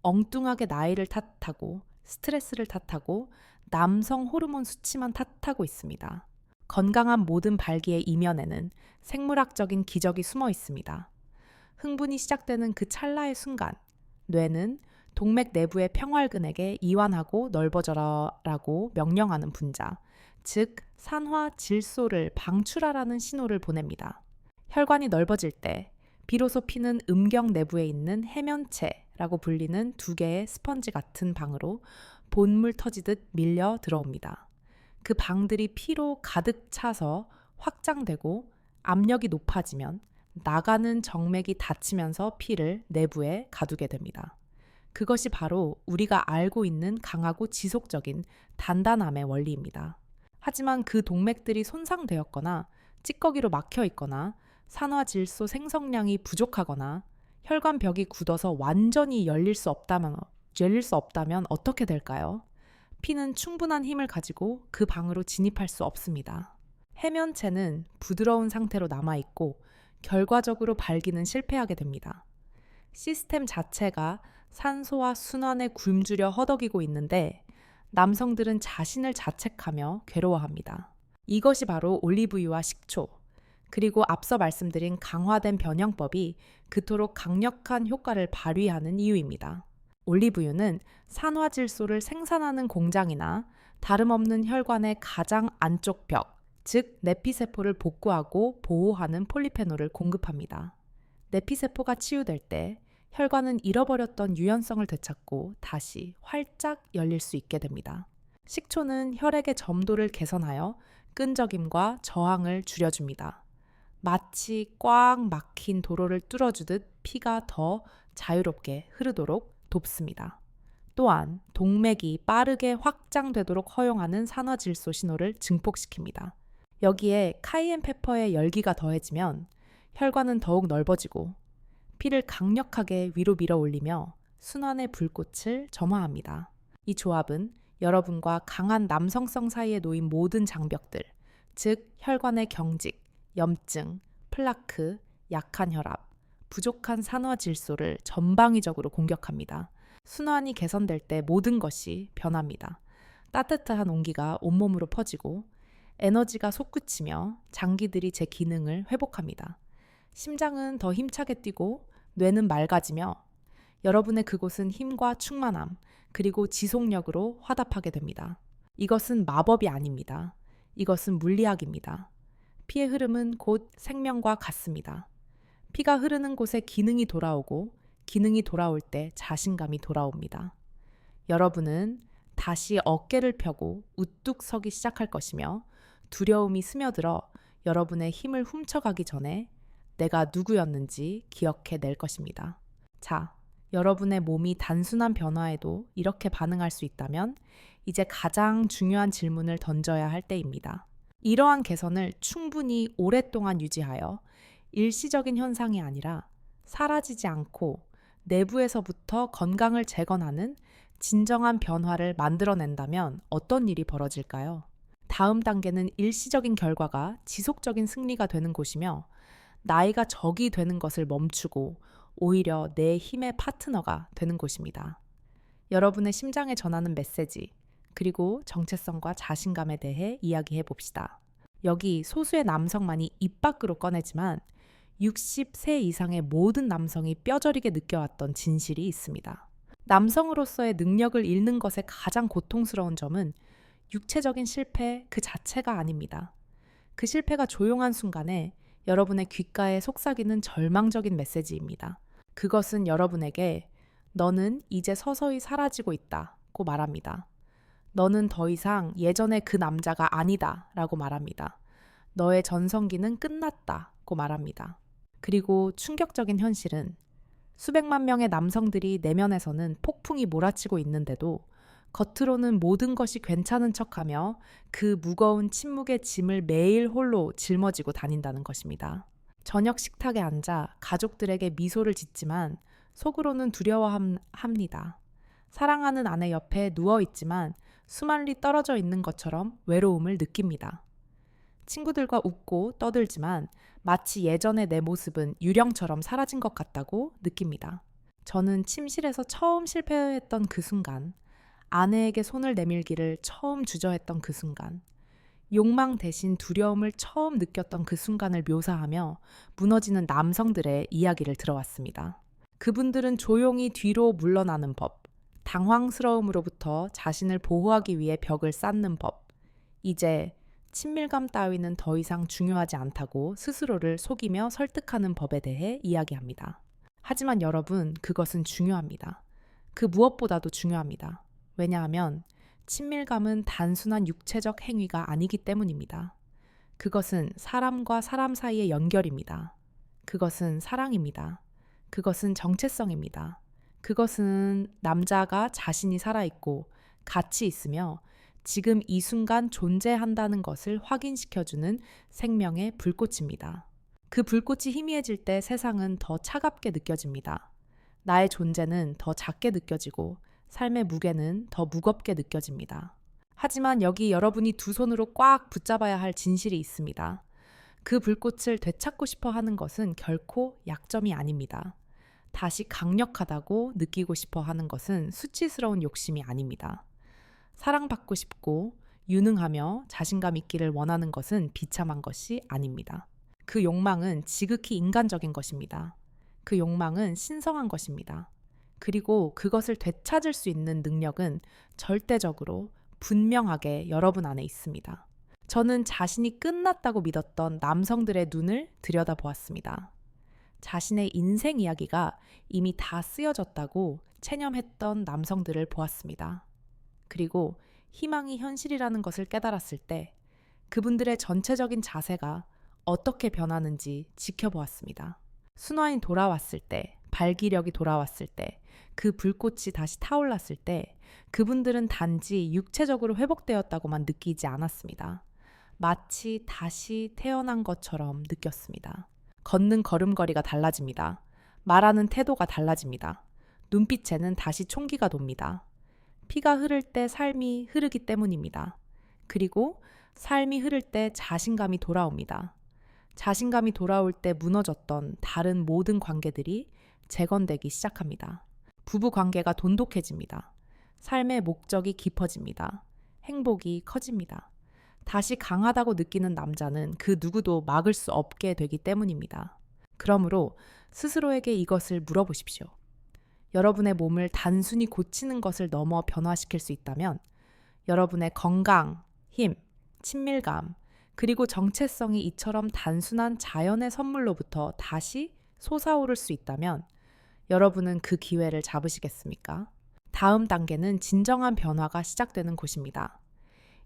엉뚱하게 나이를 탓하고 스트레스를 탓하고 남성 호르몬 수치만 탓하고 있습니다. 건강한 모든 발기의 이면에는 생물학적인 기적이 숨어 있습니다. 흥분이 시작되는 그 찰나의 순간, 뇌는 동맥 내부의 평활근에게 이완하고 넓어져라라고 명령하는 분자, 즉 산화질소를 방출하라는 신호를 보냅니다. 혈관이 넓어질 때 비로소 피는 음경 내부에 있는 해면체라고 불리는 두 개의 스펀지 같은 방으로 본물 터지듯 밀려 들어옵니다. 그 방들이 피로 가득 차서 확장되고 압력이 높아지면 나가는 정맥이 닫히면서 피를 내부에 가두게 됩니다. 그것이 바로 우리가 알고 있는 강하고 지속적인 단단함의 원리입니다. 하지만 그 동맥들이 손상되었거나 찌꺼기로 막혀 있거나 산화질소 생성량이 부족하거나 혈관벽이 굳어서 완전히 열릴 수 없다면 어떻게 될까요? 피는 충분한 힘을 가지고 그 방으로 진입할 수 없습니다. 해면체는 부드러운 상태로 남아있고 결과적으로 발기는 실패하게 됩니다. 시스템 자체가 산소와 순환에 굶주려 허덕이고 있는데 남성들은 자신을 자책하며 괴로워합니다. 이것이 바로 올리브유와 식초, 그리고 앞서 말씀드린 강화된 변형법이 그토록 강력한 효과를 발휘하는 이유입니다. 올리브유는 산화질소를 생산하는 공장이나 다름없는 혈관의 가장 안쪽 벽, 즉 내피세포를 복구하고 보호하는 폴리페놀을 공급합니다. 내피세포가 치유될 때 혈관은 잃어버렸던 유연성을 되찾고 다시 활짝 열릴 수 있게 됩니다. 식초는 혈액의 점도를 개선하여 끈적임과 저항을 줄여줍니다. 마치 꽉 막힌 도로를 뚫어주듯 피가 더 자유롭게 흐르도록 돕습니다. 또한 동맥이 빠르게 확장되도록 허용하는 산화질소 신호를 증폭시킵니다. 여기에 카이엔페퍼의 열기가 더해지면 혈관은 더욱 넓어지고 피를 강력하게 위로 밀어 올리며 순환의 불꽃을 점화합니다. 이 조합은 여러분과 강한 남성성 사이에 놓인 모든 장벽들, 즉 혈관의 경직, 염증, 플라크, 약한 혈압, 부족한 산화질소를 전방위적으로 공격합니다. 순환이 개선될 때 모든 것이 변합니다. 따뜻한 온기가 온몸으로 퍼지고 에너지가 솟구치며 장기들이 제 기능을 회복합니다. 심장은 더 힘차게 뛰고 뇌는 맑아지며 여러분의 그곳은 힘과 충만함 그리고 지속력으로 화답하게 됩니다. 이것은 마법이 아닙니다. 이것은 물리학입니다. 피의 흐름은 곧 생명과 같습니다. 피가 흐르는 곳에 기능이 돌아오고 기능이 돌아올 때 자신감이 돌아옵니다. 여러분은 다시 어깨를 펴고 우뚝 서기 시작할 것이며 두려움이 스며들어 여러분의 힘을 훔쳐가기 전에 내가 누구였는지 기억해낼 것입니다. 자, 여러분의 몸이 단순한 변화에도 이렇게 반응할 수 있다면 이제 가장 중요한 질문을 던져야 할 때입니다. 이러한 개선을 충분히 오랫동안 유지하여 일시적인 현상이 아니라 사라지지 않고 내부에서부터 건강을 재건하는 진정한 변화를 만들어낸다면 어떤 일이 벌어질까요? 다음 단계는 일시적인 결과가 지속적인 승리가 되는 곳이며 나이가 적이 되는 것을 멈추고 오히려 내 힘의 파트너가 되는 곳입니다. 여러분의 심장에 전하는 메시지, 그리고 정체성과 자신감에 대해 이야기해 봅시다. 여기 소수의 남성만이 입 밖으로 꺼내지만 60세 이상의 모든 남성이 뼈저리게 느껴왔던 진실이 있습니다. 남성으로서의 능력을 잃는 것의 가장 고통스러운 점은 육체적인 실패 그 자체가 아닙니다. 그 실패가 조용한 순간에 여러분의 귓가에 속삭이는 절망적인 메시지입니다. 그것은 여러분에게 너는 이제 서서히 사라지고 있다고 말합니다. 너는 더 이상 예전의 그 남자가 아니다 라고 말합니다. 너의 전성기는 끝났다고 말합니다. 그리고 충격적인 현실은 수백만 명의 남성들이 내면에서는 폭풍이 몰아치고 있는데도 겉으로는 모든 것이 괜찮은 척하며 그 무거운 침묵의 짐을 매일 홀로 짊어지고 다닌다는 것입니다. 저녁 식탁에 앉아 가족들에게 미소를 짓지만 속으로는 두려워합니다. 사랑하는 아내 옆에 누워있지만 수만리 떨어져 있는 것처럼 외로움을 느낍니다. 친구들과 웃고 떠들지만 마치 예전의 내 모습은 유령처럼 사라진 것 같다고 느낍니다. 저는 침실에서 처음 실패했던 그 순간, 아내에게 손을 내밀기를 처음 주저했던 그 순간, 욕망 대신 두려움을 처음 느꼈던 그 순간을 묘사하며 무너지는 남성들의 이야기를 들어왔습니다. 그분들은 조용히 뒤로 물러나는 법, 당황스러움으로부터 자신을 보호하기 위해 벽을 쌓는 법, 이제 친밀감 따위는 더 이상 중요하지 않다고 스스로를 속이며 설득하는 법에 대해 이야기합니다. 하지만 여러분, 그것은 중요합니다. 그 무엇보다도 중요합니다. 왜냐하면 친밀감은 단순한 육체적 행위가 아니기 때문입니다. 그것은 사람과 사람 사이의 연결입니다. 그것은 사랑입니다. 그것은 정체성입니다. 그것은 남자가 자신이 살아있고 같이 있으며 지금 이 순간 존재한다는 것을 확인시켜주는 생명의 불꽃입니다. 그 불꽃이 희미해질 때 세상은 더 차갑게 느껴집니다. 나의 존재는 더 작게 느껴지고 삶의 무게는 더 무겁게 느껴집니다. 하지만 여기 여러분이 두 손으로 꽉 붙잡아야 할 진실이 있습니다. 그 불꽃을 되찾고 싶어 하는 것은 결코 약점이 아닙니다. 다시 강력하다고 느끼고 싶어 하는 것은 수치스러운 욕심이 아닙니다. 사랑받고 싶고 유능하며 자신감 있기를 원하는 것은 비참한 것이 아닙니다. 그 욕망은 지극히 인간적인 것입니다. 그 욕망은 신성한 것입니다. 그리고 그것을 되찾을 수 있는 능력은 절대적으로 분명하게 여러분 안에 있습니다. 저는 자신이 끝났다고 믿었던 남성들의 눈을 들여다보았습니다. 자신의 인생 이야기가 이미 다 쓰여졌다고 체념했던 남성들을 보았습니다. 그리고 희망이 현실이라는 것을 깨달았을 때 그분들의 전체적인 자세가 어떻게 변하는지 지켜보았습니다. 순환이 돌아왔을 때, 발기력이 돌아왔을 때, 그 불꽃이 다시 타올랐을 때 그분들은 단지 육체적으로 회복되었다고만 느끼지 않았습니다. 마치 다시 태어난 것처럼 느꼈습니다. 걷는 걸음걸이가 달라집니다. 말하는 태도가 달라집니다. 눈빛에는 다시 총기가 돕니다. 피가 흐를 때 삶이 흐르기 때문입니다. 그리고 삶이 흐를 때 자신감이 돌아옵니다. 자신감이 돌아올 때 무너졌던 다른 모든 관계들이 재건되기 시작합니다. 부부 관계가 돈독해집니다. 삶의 목적이 깊어집니다. 행복이 커집니다. 다시 강하다고 느끼는 남자는 그 누구도 막을 수 없게 되기 때문입니다. 그러므로 스스로에게 이것을 물어보십시오. 여러분의 몸을 단순히 고치는 것을 넘어 변화시킬 수 있다면 여러분의 건강, 힘, 친밀감, 그리고 정체성이 이처럼 단순한 자연의 선물로부터 다시 솟아오를 수 있다면 여러분은 그 기회를 잡으시겠습니까? 다음 단계는 진정한 변화가 시작되는 곳입니다.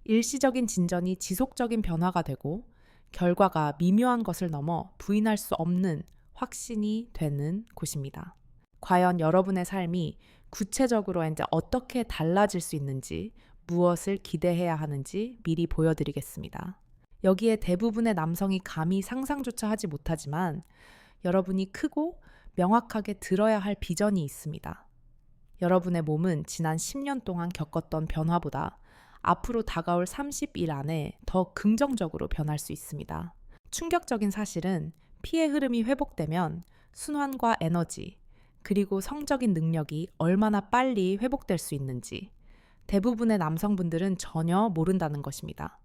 일시적인 진전이 지속적인 변화가 되고 결과가 미묘한 것을 넘어 부인할 수 없는 확신이 되는 곳입니다. 과연 여러분의 삶이 구체적으로 이제 어떻게 달라질 수 있는지, 무엇을 기대해야 하는지 미리 보여드리겠습니다. 여기에 대부분의 남성이 감히 상상조차 하지 못하지만 여러분이 크고 명확하게 들어야 할 비전이 있습니다. 여러분의 몸은 지난 10년 동안 겪었던 변화보다 앞으로 다가올 30일 안에 더 긍정적으로 변할 수 있습니다. 충격적인 사실은 피의 흐름이 회복되면 순환과 에너지, 그리고 성적인 능력이 얼마나 빨리 회복될 수 있는지 대부분의 남성분들은 전혀 모른다는 것입니다.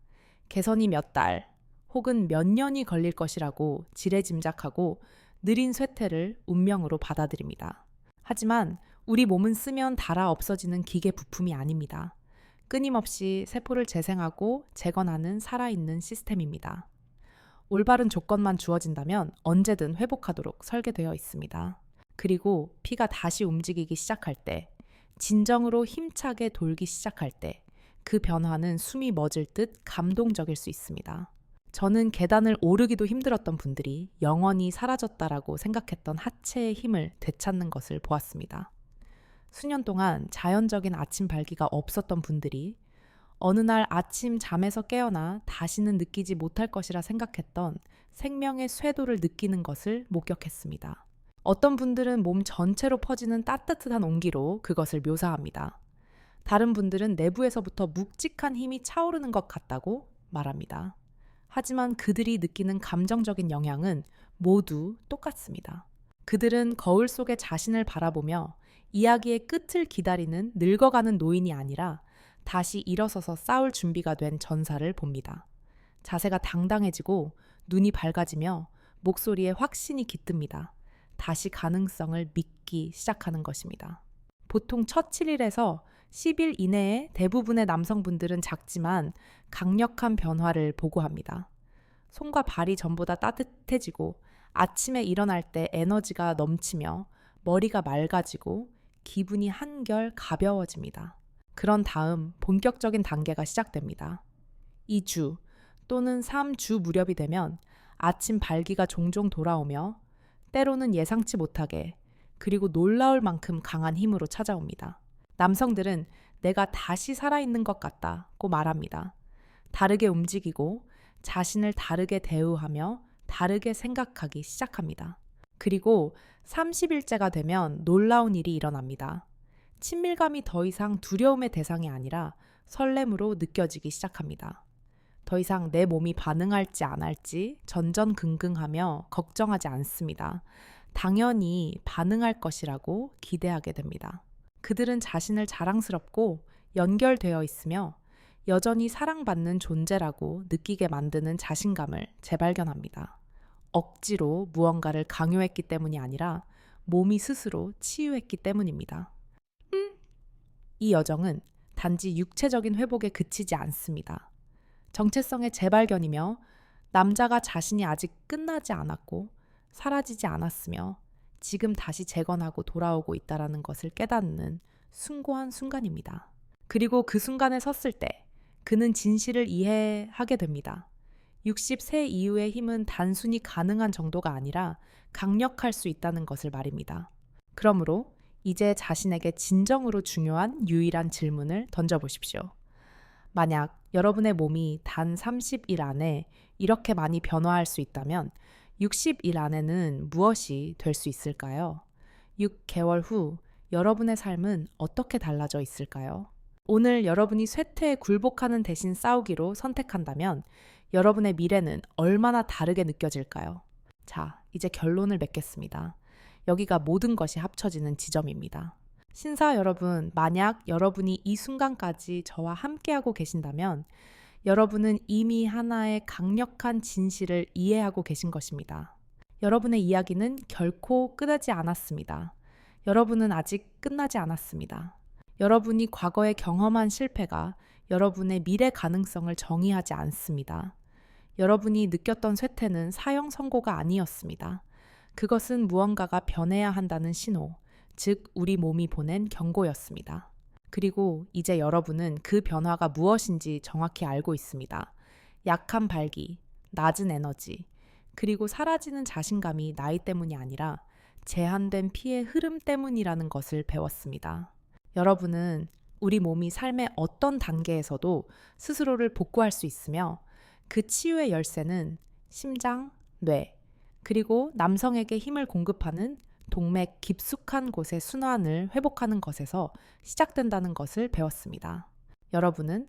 개선이 몇 달 혹은 몇 년이 걸릴 것이라고 지레짐작하고 느린 쇠퇴를 운명으로 받아들입니다. 하지만 우리 몸은 쓰면 닳아 없어지는 기계 부품이 아닙니다. 끊임없이 세포를 재생하고 재건하는 살아있는 시스템입니다. 올바른 조건만 주어진다면 언제든 회복하도록 설계되어 있습니다. 그리고 피가 다시 움직이기 시작할 때, 진정으로 힘차게 돌기 시작할 때, 그 변화는 숨이 멎을 듯 감동적일 수 있습니다. 저는 계단을 오르기도 힘들었던 분들이 영원히 사라졌다라고 생각했던 하체의 힘을 되찾는 것을 보았습니다. 수년 동안 자연적인 아침 발기가 없었던 분들이 어느 날 아침 잠에서 깨어나 다시는 느끼지 못할 것이라 생각했던 생명의 쇄도를 느끼는 것을 목격했습니다. 어떤 분들은 몸 전체로 퍼지는 따뜻한 온기로 그것을 묘사합니다. 다른 분들은 내부에서부터 묵직한 힘이 차오르는 것 같다고 말합니다. 하지만 그들이 느끼는 감정적인 영향은 모두 똑같습니다. 그들은 거울 속에 자신을 바라보며 이야기의 끝을 기다리는 늙어가는 노인이 아니라 다시 일어서서 싸울 준비가 된 전사를 봅니다. 자세가 당당해지고 눈이 밝아지며 목소리에 확신이 깃듭니다. 다시 가능성을 믿기 시작하는 것입니다. 보통 첫 7일에서 10일 이내에 대부분의 남성분들은 작지만 강력한 변화를 보고합니다. 손과 발이 전보다 따뜻해지고 아침에 일어날 때 에너지가 넘치며 머리가 맑아지고 기분이 한결 가벼워집니다. 그런 다음 본격적인 단계가 시작됩니다. 2주 또는 3주 무렵이 되면 아침 발기가 종종 돌아오며 때로는 예상치 못하게 그리고 놀라울 만큼 강한 힘으로 찾아옵니다. 남성들은 내가 다시 살아있는 것 같다고 말합니다. 다르게 움직이고 자신을 다르게 대우하며 다르게 생각하기 시작합니다. 그리고 30일째가 되면 놀라운 일이 일어납니다. 친밀감이 더 이상 두려움의 대상이 아니라 설렘으로 느껴지기 시작합니다. 더 이상 내 몸이 반응할지 안 할지 전전긍긍하며 걱정하지 않습니다. 당연히 반응할 것이라고 기대하게 됩니다. 그들은 자신을 자랑스럽고 연결되어 있으며 여전히 사랑받는 존재라고 느끼게 만드는 자신감을 재발견합니다. 억지로 무언가를 강요했기 때문이 아니라 몸이 스스로 치유했기 때문입니다. 이 여정은 단지 육체적인 회복에 그치지 않습니다. 정체성의 재발견이며 남자가 자신이 아직 끝나지 않았고 사라지지 않았으며 지금 다시 재건하고 돌아오고 있다는 것을 깨닫는 숭고한 순간입니다. 그리고 그 순간에 섰을 때 그는 진실을 이해하게 됩니다. 60세 이후의 힘은 단순히 가능한 정도가 아니라 강력할 수 있다는 것을 말입니다. 그러므로 이제 자신에게 진정으로 중요한 유일한 질문을 던져보십시오. 만약 여러분의 몸이 단 30일 안에 이렇게 많이 변화할 수 있다면 60일 안에는 무엇이 될 수 있을까요? 6개월 후 여러분의 삶은 어떻게 달라져 있을까요? 오늘 여러분이 쇠퇴에 굴복하는 대신 싸우기로 선택한다면 여러분의 미래는 얼마나 다르게 느껴질까요? 자, 이제 결론을 맺겠습니다. 여기가 모든 것이 합쳐지는 지점입니다. 신사 여러분, 만약 여러분이 이 순간까지 저와 함께하고 계신다면 여러분은 이미 하나의 강력한 진실을 이해하고 계신 것입니다. 여러분의 이야기는 결코 끝나지 않았습니다. 여러분은 아직 끝나지 않았습니다. 여러분이 과거에 경험한 실패가 여러분의 미래 가능성을 정의하지 않습니다. 여러분이 느꼈던 쇠퇴는 사형 선고가 아니었습니다. 그것은 무언가가 변해야 한다는 신호, 즉 우리 몸이 보낸 경고였습니다. 그리고 이제 여러분은 그 변화가 무엇인지 정확히 알고 있습니다. 약한 발기, 낮은 에너지, 그리고 사라지는 자신감이 나이 때문이 아니라 제한된 피의 흐름 때문이라는 것을 배웠습니다. 여러분은 우리 몸이 삶의 어떤 단계에서도 스스로를 복구할 수 있으며 그 치유의 열쇠는 심장, 뇌, 그리고 남성에게 힘을 공급하는 동맥 깊숙한 곳의 순환을 회복하는 것에서 시작된다는 것을 배웠습니다. 여러분은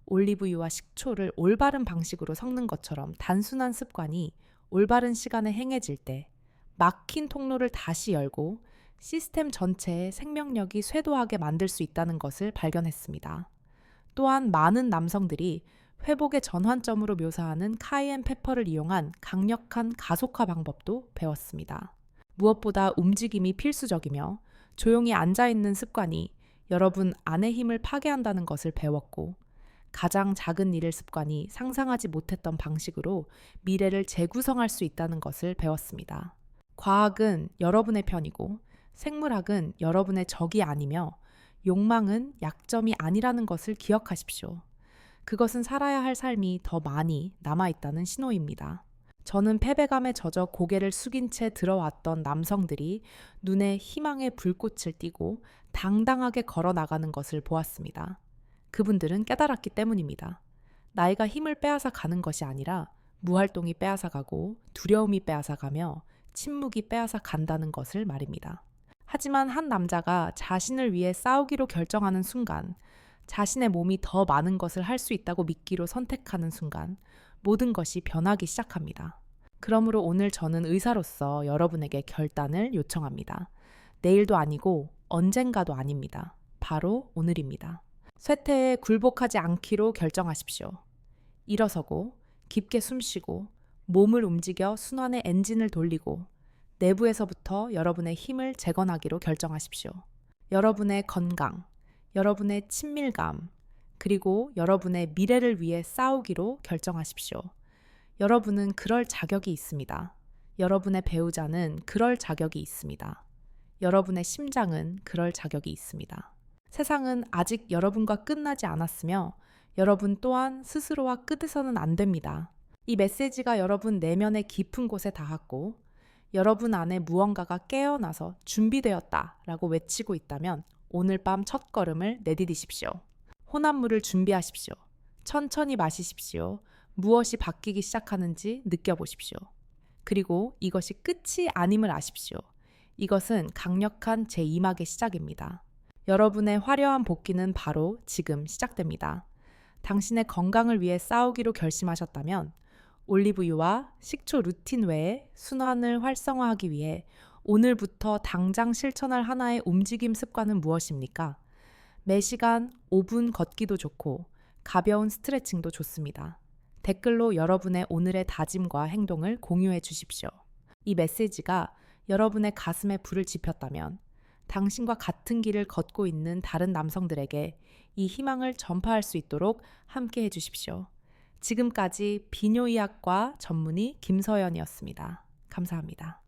올리브유와 식초를 올바른 방식으로 섞는 것처럼 단순한 습관이 올바른 시간에 행해질 때 막힌 통로를 다시 열고 시스템 전체의 생명력이 쇄도하게 만들 수 있다는 것을 발견했습니다. 또한 많은 남성들이 회복의 전환점으로 묘사하는 카이엔 페퍼를 이용한 강력한 가속화 방법도 배웠습니다. 무엇보다 움직임이 필수적이며 조용히 앉아있는 습관이 여러분 안의 힘을 파괴한다는 것을 배웠고 가장 작은 일을 습관이 상상하지 못했던 방식으로 미래를 재구성할 수 있다는 것을 배웠습니다. 과학은 여러분의 편이고 생물학은 여러분의 적이 아니며 욕망은 약점이 아니라는 것을 기억하십시오. 그것은 살아야 할 삶이 더 많이 남아있다는 신호입니다. 저는 패배감에 젖어 고개를 숙인 채 들어왔던 남성들이 눈에 희망의 불꽃을 띠고 당당하게 걸어 나가는 것을 보았습니다. 그분들은 깨달았기 때문입니다. 나이가 힘을 빼앗아 가는 것이 아니라 무활동이 빼앗아 가고 두려움이 빼앗아 가며 침묵이 빼앗아 간다는 것을 말입니다. 하지만 한 남자가 자신을 위해 싸우기로 결정하는 순간, 자신의 몸이 더 많은 것을 할 수 있다고 믿기로 선택하는 순간, 모든 것이 변하기 시작합니다. 그러므로 오늘 저는 의사로서 여러분에게 결단을 요청합니다. 내일도 아니고 언젠가도 아닙니다. 바로 오늘입니다. 쇠퇴에 굴복하지 않기로 결정하십시오. 일어서고 깊게 숨쉬고 몸을 움직여 순환의 엔진을 돌리고 내부에서부터 여러분의 힘을 재건하기로 결정하십시오. 여러분의 건강, 여러분의 친밀감, 그리고 여러분의 미래를 위해 싸우기로 결정하십시오. 여러분은 그럴 자격이 있습니다. 여러분의 배우자는 그럴 자격이 있습니다. 여러분의 심장은 그럴 자격이 있습니다. 세상은 아직 여러분과 끝나지 않았으며 여러분 또한 스스로와 끝에서는 안 됩니다. 이 메시지가 여러분 내면의 깊은 곳에 닿았고 여러분 안에 무언가가 깨어나서 준비되었다라고 외치고 있다면 오늘 밤 첫걸음을 내디디십시오. 혼합물을 준비하십시오. 천천히 마시십시오. 무엇이 바뀌기 시작하는지 느껴보십시오. 그리고 이것이 끝이 아님을 아십시오. 이것은 강력한 제2막의 시작입니다. 여러분의 화려한 복귀는 바로 지금 시작됩니다. 당신의 건강을 위해 싸우기로 결심하셨다면 올리브유와 식초 루틴 외에 순환을 활성화하기 위해 오늘부터 당장 실천할 하나의 움직임 습관은 무엇입니까? 매 시간 5분 걷기도 좋고 가벼운 스트레칭도 좋습니다. 댓글로 여러분의 오늘의 다짐과 행동을 공유해 주십시오. 이 메시지가 여러분의 가슴에 불을 지폈다면 당신과 같은 길을 걷고 있는 다른 남성들에게 이 희망을 전파할 수 있도록 함께 해주십시오. 지금까지 비뇨의학과 전문의 김서연이었습니다. 감사합니다.